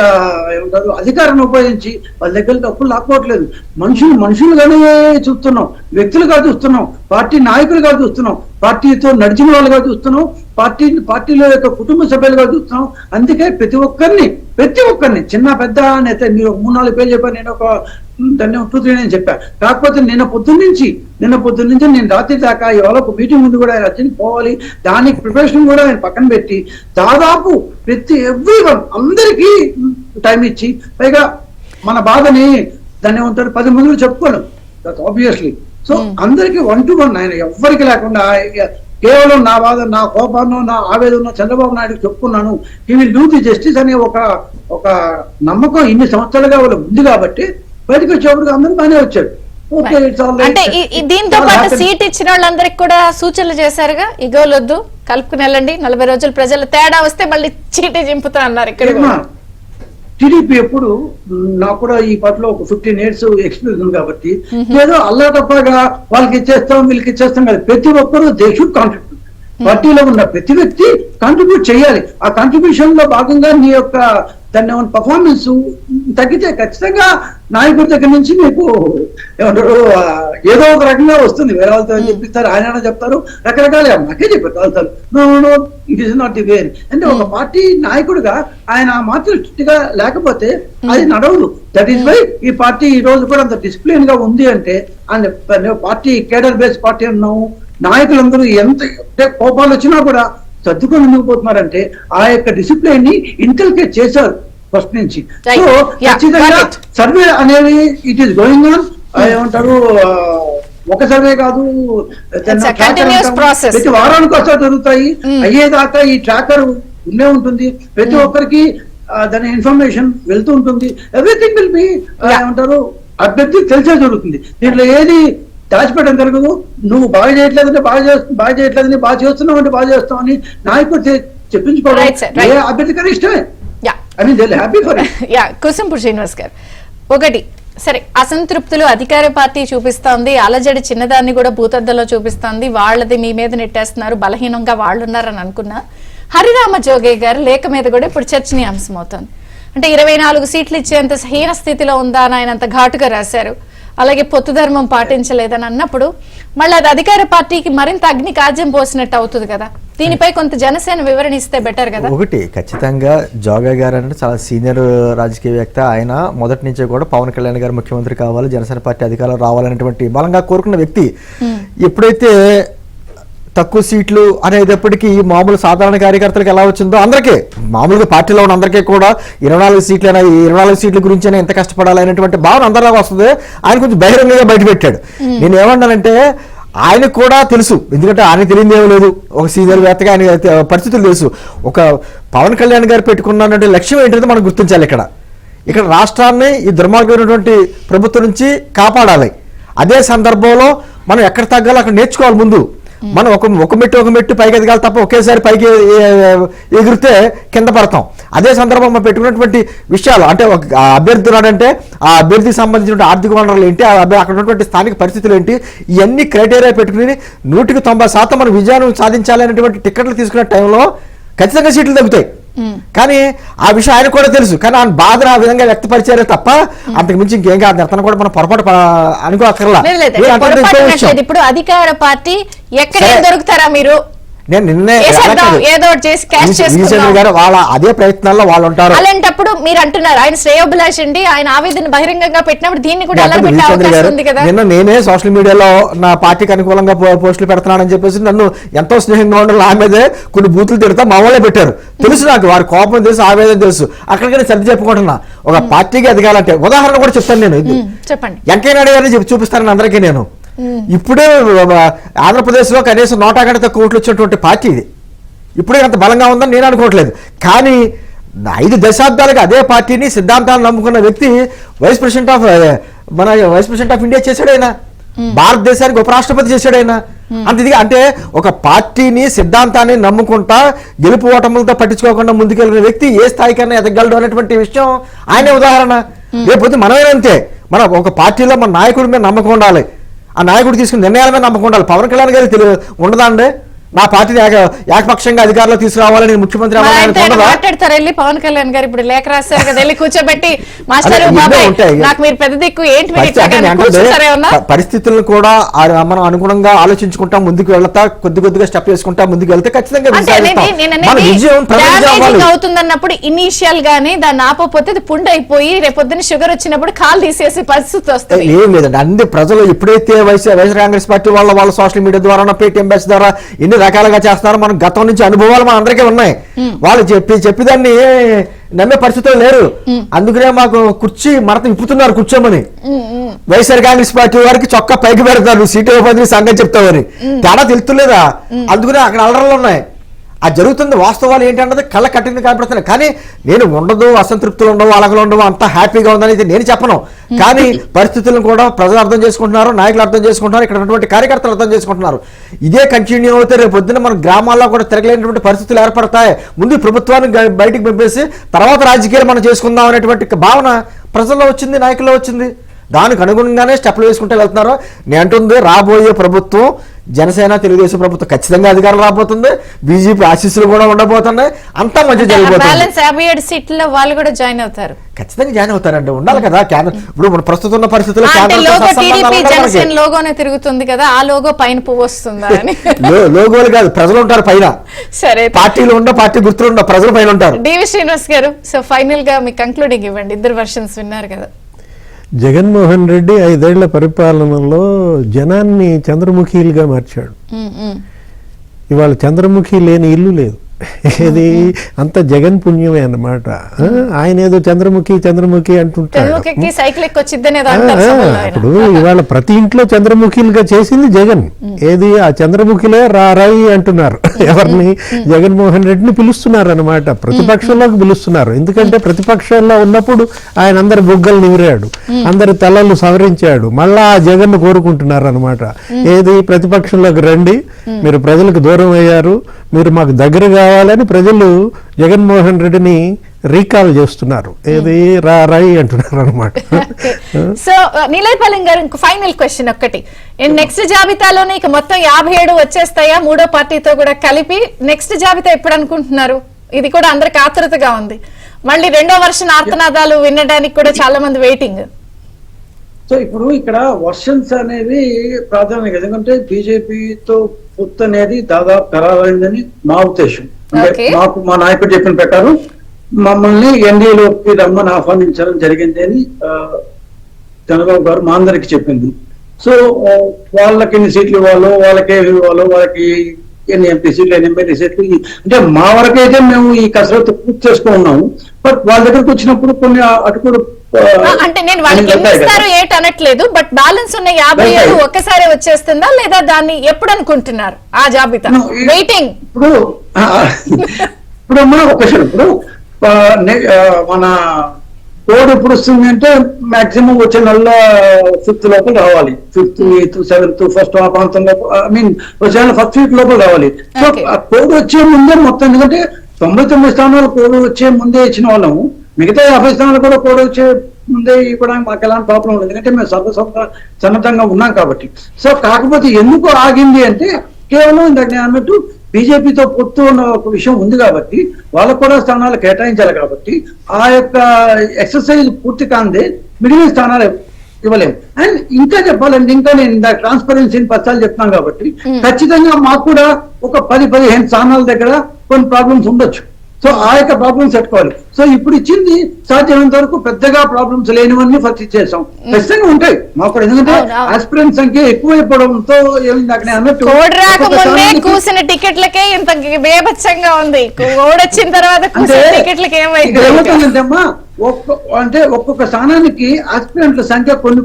ఏమంటారు అధికారాన్ని ఉపయోగించి వాళ్ళ దగ్గర డబ్బులు లాక్కోవట్లేదు. మనుషులుగానే చూస్తున్నాం, వ్యక్తులుగా చూస్తున్నాం, పార్టీ నాయకులుగా చూస్తున్నాం, పార్టీతో నడిచిన వాళ్ళుగా చూస్తున్నాం, పార్టీలో యొక్క కుటుంబ సభ్యులుగా చూస్తున్నాం. అందుకే ప్రతి ఒక్కరిని చిన్న పెద్ద నేత, మీరు 3-4 పేర్లు చెప్పారు, నేను ఒక దాన్ని 2-3 నేను చెప్పాను. కాకపోతే నిన్న పొద్దున్న నుంచి నేను రాత్రి దాకా ఇవాళ ఒక మీటింగ్ ముందు కూడా ఆయన వచ్చి పోవాలి, దానికి ప్రిపరేషన్ కూడా ఆయన పక్కన పెట్టి దాదాపు ప్రతి ఎవ్రీవన్ అందరికీ టైం ఇచ్చి, పైగా మన బాధని దాన్ని ఏమంటారు 10 మందిలో చెప్పుకోలేం ఆబ్వియస్లీ. సో అందరికి 1 to 1 ఆయన ఎవ్వరికి లేకుండా కేవలం నా బాధ, నా కోపాన్ని, నా ఆవేదన చంద్రబాబు నాయుడు చెప్పుకున్నాను, he will do the justice అనే ఒక నమ్మకం ఇన్ని సంవత్సరాలుగా వాళ్ళు ఉంది కాబట్టి బయటకు వచ్చేప్పుడు అందరూ బాగానే వచ్చాడు. అంటే దీంతో పాటు సీట్ ఇచ్చిన వాళ్ళందరికి కూడా సూచనలు చేశారుగా, ఇగోలొద్దు, కలుపుకుని వెళ్ళండి, 40 రోజులు ప్రజల తేడా వస్తే మళ్ళీ చీటీ చింపుతా అన్నారు. ఇక్కడ టీడీపీ ఎప్పుడు, నాకు కూడా ఈ పాటలో ఒక 15 years ఎక్స్పీరియన్స్ ఉంది కాబట్టి ఏదో అల్లా తప్పగా వాళ్ళకి ఇచ్చేస్తాం వీళ్ళకి ఇచ్చేస్తాం కదా. ప్రతి ఒక్కరు దే షుడ్ కాంట్రిబ్యూట్. పార్టీలో ఉన్న ప్రతి వ్యక్తి కాంట్రిబ్యూట్ చేయాలి. ఆ కాంట్రిబ్యూషన్ లో భాగంగా నీ యొక్క దాన్ని పర్ఫార్మెన్స్ తగ్గితే ఖచ్చితంగా నాయకుడి దగ్గర నుంచి మీకు ఏమంటారు ఏదో ఒక రకంగా వస్తుంది. వేరే వాళ్ళతో చెప్పిస్తారు, ఆయన చెప్తారు, రకరకాల నాకే చెప్పారు కలుతారు, no it is not the way. అంటే ఒక పార్టీ నాయకుడిగా ఆయన మాత్రం స్ట్రిక్ట్గా లేకపోతే అది నడవదు. దట్ ఈస్ వై ఈ పార్టీ ఈ రోజు కూడా అంత డిసిప్లిన్ గా ఉంది అంటే పార్టీ కేడర్ బేస్ పార్టీ అన్నాము. నాయకులందరూ ఎంత కోపాలు వచ్చినా కూడా సర్దుకొని ముందుకు పోతున్నారంటే ఆ యొక్క డిసిప్లిన్ ని ఇన్కల్కేట్ చేశారు ఫస్ట్ నుంచి. సో ఖచ్చితంగా సర్వే అనేది ఇట్ ఈస్ గోయింగ్ ఆన్. ఏమంటారు, ఒక సర్వే కాదు, ప్రతి వారానికి వస్తా జరుగుతాయి. అయ్యేదాకా ఈ ట్రాకర్ ఉండే ఉంటుంది, ప్రతి ఒక్కరికి దాని ఇన్ఫర్మేషన్ వెళ్తూ ఉంటుంది. ఎవ్రీథింగ్ విల్ బి ఏమంటారు అభ్యర్థి తెలిసే జరుగుతుంది. దీంట్లో ఏది దాచిపెట్టడం జరగదు. నువ్వు బాగా చేయట్లేదంటే బాగా చేయట్లేదని, బాగా చేస్తున్నావు అంటే బాగా చేస్తావు అని నాయకుడు చెప్పించుకోవడం ఏ అభ్యర్థికైనా ఇష్టమే. కుసంపూడి శ్రీనివాస్ గారు, ఒకటి సరే అసంతృప్తులు అధికార పార్టీ చూపిస్తోంది, అలజడి చిన్నదాన్ని కూడా భూతద్దలో చూపిస్తోంది, వాళ్ళది మీ మీద నెట్టేస్తున్నారు, బలహీనంగా వాళ్ళు ఉన్నారని అనుకున్నా. హరిరామ జోగే గారు లేఖ మీద కూడా ఇప్పుడు చర్చనీయాంశం అవుతోంది. అంటే 24 సీట్లు ఇచ్చేంత హీన స్థితిలో ఉందా అని ఆయన అంత ఘాటుగా రాశారు. అలాగే పొత్తు ధర్మం పాటించలేదని అన్నప్పుడు మళ్ళీ అది అధికార పార్టీకి మరింత అగ్ని కాజ్యం పోసినట్టు అవుతుంది కదా. దీనిపై కొంత జనసేన వివరణ ఇస్తే బెటర్ కదా. ఒకటి ఖచ్చితంగా జోగా గారు అంటే చాలా సీనియర్ రాజకీయవేత్త. ఆయన మొదటి నుంచే కూడా పవన్ కళ్యాణ్ గారు ముఖ్యమంత్రి కావాలి, జనసేన పార్టీ అధికారంలో రావాలనేటువంటి బలంగా కోరుకున్న వ్యక్తి. ఎప్పుడైతే తక్కువ సీట్లు అనేటప్పటికీ మామూలు సాధారణ కార్యకర్తలకు ఎలా వచ్చిందో అందరికీ, మామూలుగా పార్టీలో ఉన్న అందరికీ కూడా 24 సీట్లైనా 24 సీట్ల గురించి ఎంత కష్టపడాలి అనేటువంటి భావన అందరిలాగా వస్తుంది. ఆయన కొంచెం బహిరంగంగా బయటపెట్టాడు. నేను ఏమన్నానంటే ఆయనకు కూడా తెలుసు, ఎందుకంటే ఆయన తెలియదు ఏమీ లేదు, ఒక సీనియర్ వేత్తగా ఆయన పరిస్థితులు తెలుసు. ఒక పవన్ కళ్యాణ్ గారు పెట్టుకున్నటువంటి లక్ష్యం ఏంటంటే మనం గుర్తించాలి. ఇక్కడ రాష్ట్రాన్ని ఈ దుర్మార్గమైనటువంటి ప్రభుత్వం నుంచి కాపాడాలి. అదే సందర్భంలో మనం ఎక్కడ తగ్గాలో అక్కడ నేర్చుకోవాలి. ముందు మనం ఒక మెట్టు పైకి ఎదగాలి తప్ప ఒకేసారి పైకి ఎగిరితే కింద పడతాం. అదే సందర్భం మనం పెట్టుకున్నటువంటి విషయాలు అంటే ఒక అభ్యర్థి ఉన్నాడంటే ఆ అభ్యర్థికి సంబంధించిన ఆర్థిక వనరులు ఏంటి, అక్కడ ఉన్నటువంటి స్థానిక పరిస్థితులు ఏంటి, ఇవన్నీ క్రైటీరియా పెట్టుకుని 100% మనం విజయాన్ని సాధించాలి అనేటువంటి టికెట్లు తీసుకునే టైంలో ఖచ్చితంగా సీట్లు తగ్గుతాయి. కానీ ఆ విషయం ఆయన కూడా తెలుసు. కానీ ఆయన బాధను ఆ విధంగా వ్యక్తపరిచారే తప్ప అంతకు మించి ఇంకేం కాదు. అతను కూడా మనం పొరపాటు అనుకోక్కర్లా. ఇప్పుడు అధికార పార్టీ ఎక్కడ దొరుకుతారా మీరు? నేను నిన్నే గారు వాళ్ళ అదే ప్రయత్నాల్లో వాళ్ళు ఉంటారు. అలాంటప్పుడు మీరు అంటున్నారు ఆయన శ్రేయోభిలాష్ అండి, ఆయన ఆవేదన బహిరంగంగా పెట్టినప్పుడు దీన్ని కూడా నిన్న నేనే సోషల్ మీడియాలో నా పార్టీకి అనుకూలంగా పోస్టులు పెడుతున్నానని చెప్పేసి నన్ను ఎంతో స్నేహంగా ఉండాలి నా మీదే కొన్ని బూతులు తిడతా మా వాళ్ళే పెట్టారు. తెలుసు నాకు వారి కోపం తెలుసు, ఆవేదన తెలుసు. అక్కడికైనా సర్ది చెప్పుకుంటున్నా. ఒక పార్టీకి ఎదగాలంటే ఉదాహరణ కూడా చెప్తాను నేను. చెప్పండి. వెంకయ్య నాయుడు గారిని చూపిస్తాను అందరికీ. నేను ఇప్పుడే ఆంధ్రప్రదేశ్ లో కనీసం 100 కంటే తక్కువ ఓట్లు వచ్చినటువంటి పార్టీ ఇది. ఇప్పుడే అంత బలంగా ఉందని నేను అనుకోవట్లేదు. కానీ 5 దశాబ్దాలుగా అదే పార్టీని సిద్ధాంతాలను నమ్ముకున్న వ్యక్తి వైస్ ప్రెసిడెంట్ ఆఫ్ ఇండియా చేశాడు ఆయన. భారతదేశానికి ఉపరాష్ట్రపతి చేశాడు ఆయన. అంతే అంటే ఒక పార్టీని సిద్ధాంతాన్ని నమ్ముకుంటా గెలుపు ఓటములతో పట్టించుకోకుండా ముందుకెళ్ళిన వ్యక్తి ఏ స్థాయికైనా ఎదగలడు అనేటువంటి విషయం ఆయనే ఉదాహరణ. లేకపోతే మనమే అంతే. మన ఒక పార్టీలో మన నాయకుడి మీద నమ్మకం ఉండాలి, ఆ నాయకుడు తీసుకున్న నిర్ణయాల మీద నమ్మకం ఉండాలి. పవన్ కళ్యాణ్ గారికి ఉండదా అండి నా పార్టీని ఏకపక్షంగా అధికారంలో తీసుకురావాలని ముఖ్యమంత్రి మాట్లాడతారు వెళ్ళి పవన్ కళ్యాణ్ గారు ఇప్పుడు లేఖ రాశారు కదా, వెళ్ళి కూర్చోబెట్టి మాస్టర్ నాకు మీరు పెద్ద దిక్కు ఏంటి పరిస్థితులను కూడా మనం అనుగుణంగా ఆలోచించుకుంటా ముందుకు వెళ్తా కొద్దిగా స్టెప్ చేసుకుంటా ముందుకు వెళ్తే ఖచ్చితంగా అవుతుందన్నప్పుడు ఇనీషియల్ గానే దాన్ని ఆపకపోతే అది పుండ్ అయిపోయి రేపొద్దున షుగర్ వచ్చినప్పుడు కాలు తీసేసే పరిస్థితి వస్తుంది. ఏం లేదండి, అన్ని ప్రజలు ఎప్పుడైతే వైఎస్ఆర్ కాంగ్రెస్ పార్టీ వాళ్ళ సోషల్ మీడియా ద్వారా పేటీఎం బస్ ద్వారా ఎన్ని రకాలుగా చేస్తున్నారు, మనం గతం నుంచి అనుభవాలు మన అందరికీ ఉన్నాయి. వాళ్ళు చెప్పిదాన్ని నమ్మే పరిస్థితులు లేరు. అందుకనే మాకు కుర్చీ మరత ఇప్పుతున్నారు కూర్చోమని. వైఎస్ఆర్ కాంగ్రెస్ పార్టీ వారికి చొక్కా పైకి పెడతారు సీటు ఇవ్వని సంగతి చెప్తామని. తేడా తెలుతులేదా? అందుకనే అక్కడ అలరలు ఉన్నాయి. అది జరుగుతుంది. వాస్తవాలు ఏంటన్నది కళ్ళ కట్టింది కనపడుతున్నాయి. కానీ నేను ఉండదు, అసంతృప్తులు ఉండవు, అలగలు ఉండవు, అంతా హ్యాపీగా ఉందని నేను చెప్పను. కానీ పరిస్థితులను కూడా ప్రజలు అర్థం చేసుకుంటున్నారు, నాయకులు అర్థం చేసుకుంటున్నారు, ఇక్కడ ఉన్నటువంటి కార్యకర్తలు అర్థం చేసుకుంటున్నారు. ఇదే కంటిన్యూ అవుతే రేపు పొద్దున మన గ్రామాల్లో కూడా తిరగలేనటువంటి పరిస్థితులు ఏర్పడతాయి. ముందు ప్రభుత్వాన్ని బయటికి పంపేసి తర్వాత రాజకీయాలు మనం చేసుకుందాం అనేటువంటి భావన ప్రజల్లో వచ్చింది, నాయకుల్లో వచ్చింది. దానికి అనుగుణంగానే స్టెప్లు వేసుకుంటూ వెళ్తున్నారు. నేను అంటుంది రాబోయే ప్రభుత్వం జనసేన తెలుగుదేశం ప్రభుత్వం ఖచ్చితంగా అధికారం రాబోతుంది. బీజేపీ ఆశీస్సులు కూడా ఉండబోతున్నాయి. అంతా మంచి జరగబోతుంది. 57 సీట్లలో వాళ్ళు కూడా జాయిన్ అవుతారు. ఖచ్చితంగా జాయిన్ అవుతారండి. ఉండాలి కదా కేంద్రం. ఇప్పుడు ప్రస్తుతం ఉన్న పరిస్థితుల్లో లోగోనే తిరుగుతుంది కదా, ఆ లోగో పైన పువ్వు వస్తుందా? లోగోలు కాదు, ప్రజలు ఉంటారు పైన. సరే, పార్టీలు ఉండ పార్టీ గుర్తులు ఉండ ప్రజలు పైన ఉంటారు. డివి శ్రీనివాస్ గారు, సో ఫైనల్ గా మీ కంక్లూడింగ్ ఇవ్వండి. ఇద్దరు వర్షన్స్ విన్నారు కదా. జగన్మోహన్ రెడ్డి 5 ఏళ్ల పరిపాలనలో జనాన్ని చంద్రముఖీలుగా మార్చాడు. ఇవాళ చంద్రముఖి లేని ఇల్లు లేదు. ఏది అంత జగన్ పుణ్యమే అన్నమాట. ఆయన ఏదో చంద్రముఖి అంటుంటాడు. ఇప్పుడు ఇవాళ ప్రతి ఇంట్లో చంద్రముఖిలుగా చేసింది జగన్. ఏది ఆ చంద్రముఖిలే రాయి అంటున్నారు. ఎవరిని? జగన్మోహన్ రెడ్డిని పిలుస్తున్నారు అన్నమాట. ప్రతిపక్షంలోకి పిలుస్తున్నారు. ఎందుకంటే ప్రతిపక్షంలో ఉన్నప్పుడు ఆయన అందరి బుగ్గలు నిమిరాడు, అందరి తలలు సవరించాడు. మళ్ళా ఆ జగన్ కోరుకుంటున్నారు అన్నమాట. ఏది ప్రతిపక్షంలోకి రండి, మీరు ప్రజలకు దూరం అయ్యారు, మీరు మాకు దగ్గర కావాలని ప్రజలు జగన్మోహన్ రెడ్డిని రీకాల్ చేస్తున్నారు. ఏది రాయి అంటున్నారు అనమాట. సో నీలైపాలెం గారు, ఇంకో ఫైనల్ క్వశ్చన్ ఒక్కటి. నెక్స్ట్ జాబితాలోనే ఇక మొత్తం 57 వచ్చేస్తాయా మూడో పార్టీతో కూడా కలిపి? నెక్స్ట్ జాబితా ఎప్పుడు అనుకుంటున్నారు? ఇది కూడా అందరికి ఆతృతగా ఉంది. మళ్ళీ రెండో వర్షన్ ఆర్తనాదాలు వినడానికి కూడా చాలా మంది వెయిటింగ్. సో ఇప్పుడు ఇక్కడ వర్షన్స్ అనేవి ప్రాధాన్యత. ఎందుకంటే బీజేపీతో పొత్తు అనేది దాదాపు ఖరారైందని మా ఉద్దేశం. అంటే Okay. మాకు మా నాయకుడు చెప్పిన ప్రకారం మమ్మల్ని ఎన్డీఏలోకి రమ్మని ఆహ్వానించడం జరిగింది అని చంద్రబాబు గారు మా అందరికి చెప్పింది. సో వాళ్ళకి ఎన్ని సీట్లు ఇవ్వాలో, వాళ్ళకి ఏమి ఇవ్వాలో, వాళ్ళకి ఎన్ని ఎంపీ సీట్లు, ఎన్ని ఎంపీ సీట్లు, అంటే మా వరకైతే మేము ఈ కసరత్తు పూర్తి చేసుకున్నాము. బట్ వాళ్ళ దగ్గరకు వచ్చినప్పుడు కొన్ని అటుకుడు అంటే నేను వాళ్ళకి ఎన్ని ఇస్తారు ఏంటి అనట్లేదు, బట్ బ్యాలెన్స్ ఉన్న 57 ఒక్కసారి వచ్చేస్తుందా లేదా దాన్ని ఎప్పుడు అనుకుంటున్నారు ఆ జాబితా? వెయిటింగ్. ఇప్పుడు అమ్మా ఒక విషయం, ఇప్పుడు మన కోడ్ ఎప్పుడు వస్తుంది అంటే మాక్సిమం వచ్చే నెల 5th లోపల రావాలి. 5th, 8th, 7th, 1st ఆ ప్రాంతంలో, ఐ మీన్ వచ్చే నెల 1st వీక్ లోపల రావాలి. సో ఆ కోడ్ వచ్చే ముందే మొత్తం, ఎందుకంటే 99 స్థానాలు కోడ్ వచ్చే ముందే ఇచ్చిన వాళ్ళము, మిగతా 50 స్థానాలు కూడా కోడ్ వచ్చే ముందే ఇవ్వడానికి మాకు ఎలాంటి ప్రాబ్లం ఉండదు, ఎందుకంటే మేము సన్నద్ధంగా ఉన్నాం కాబట్టి. సో కాకపోతే ఎందుకు ఆగింది అంటే కేవలం ఇందాక నేను అన్నట్టు బీజేపీతో పొత్తు ఉన్న ఒక విషయం ఉంది కాబట్టి వాళ్ళకు కూడా స్థానాలు కేటాయించాలి కాబట్టి ఆ యొక్క ఎక్సర్సైజ్ పూర్తి కాందే మిగిలిన స్థానాలు ఇవ్వలేము. అండ్ ఇంకా చెప్పాలంటే, ఇంకా నేను ఇందాక ట్రాన్స్పరెన్సీని పచ్చాలు చెప్తున్నాను కాబట్టి ఖచ్చితంగా మాకు కూడా ఒక 10-15 స్థానాల దగ్గర కొన్ని ప్రాబ్లమ్స్ ఉండొచ్చు. సో ఆ యొక్క ప్రాబ్లమ్స్ పెట్టుకోవాలి. సో ఇప్పుడు ఇచ్చింది సాధ్యమైనంత వరకు పెద్దగా ప్రాబ్లమ్స్ లేనివన్నీ ఫస్ట్ ఇచ్చేసాం. ఖచ్చితంగా ఉంటాయి మాకు కూడా, ఎందుకంటే ఆస్పిరెంట్ సంఖ్య ఎక్కువైపోవడంతో అన్నట్టు కోడ్ రాకముందే కూసిన టికెట్లకే ఇంత బేభత్సంగా ఉంది, కోడ్ వచ్చిన తర్వాత కూసిన టికెట్లకి ఏమవుతుందంటేమ్మా, అంటే ఒక్కొక్క స్థానానికి ఆస్పిరెంట్ల సంఖ్య కొన్ని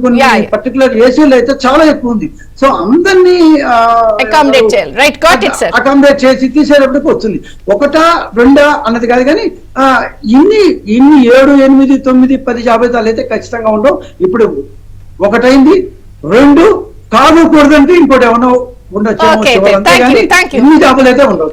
పర్టికులర్ ఏసీలు అయితే చాలా ఎక్కువ ఉంది. సో అందరినీ అకామిడేట్ చేసి తీసేటప్పటికి వస్తుంది. 1, 2 అన్నది కాదు, కానీ ఇన్ని 7, 8, 9, 10 జాబితాలు అయితే ఖచ్చితంగా ఉండవు. ఇప్పుడు 1 అయింది, 2 కాకూడదంటే ఇంకోటి ఏమన్నా ఉండొచ్చు, ఇన్ని జాబితాలు అయితే ఉండవు.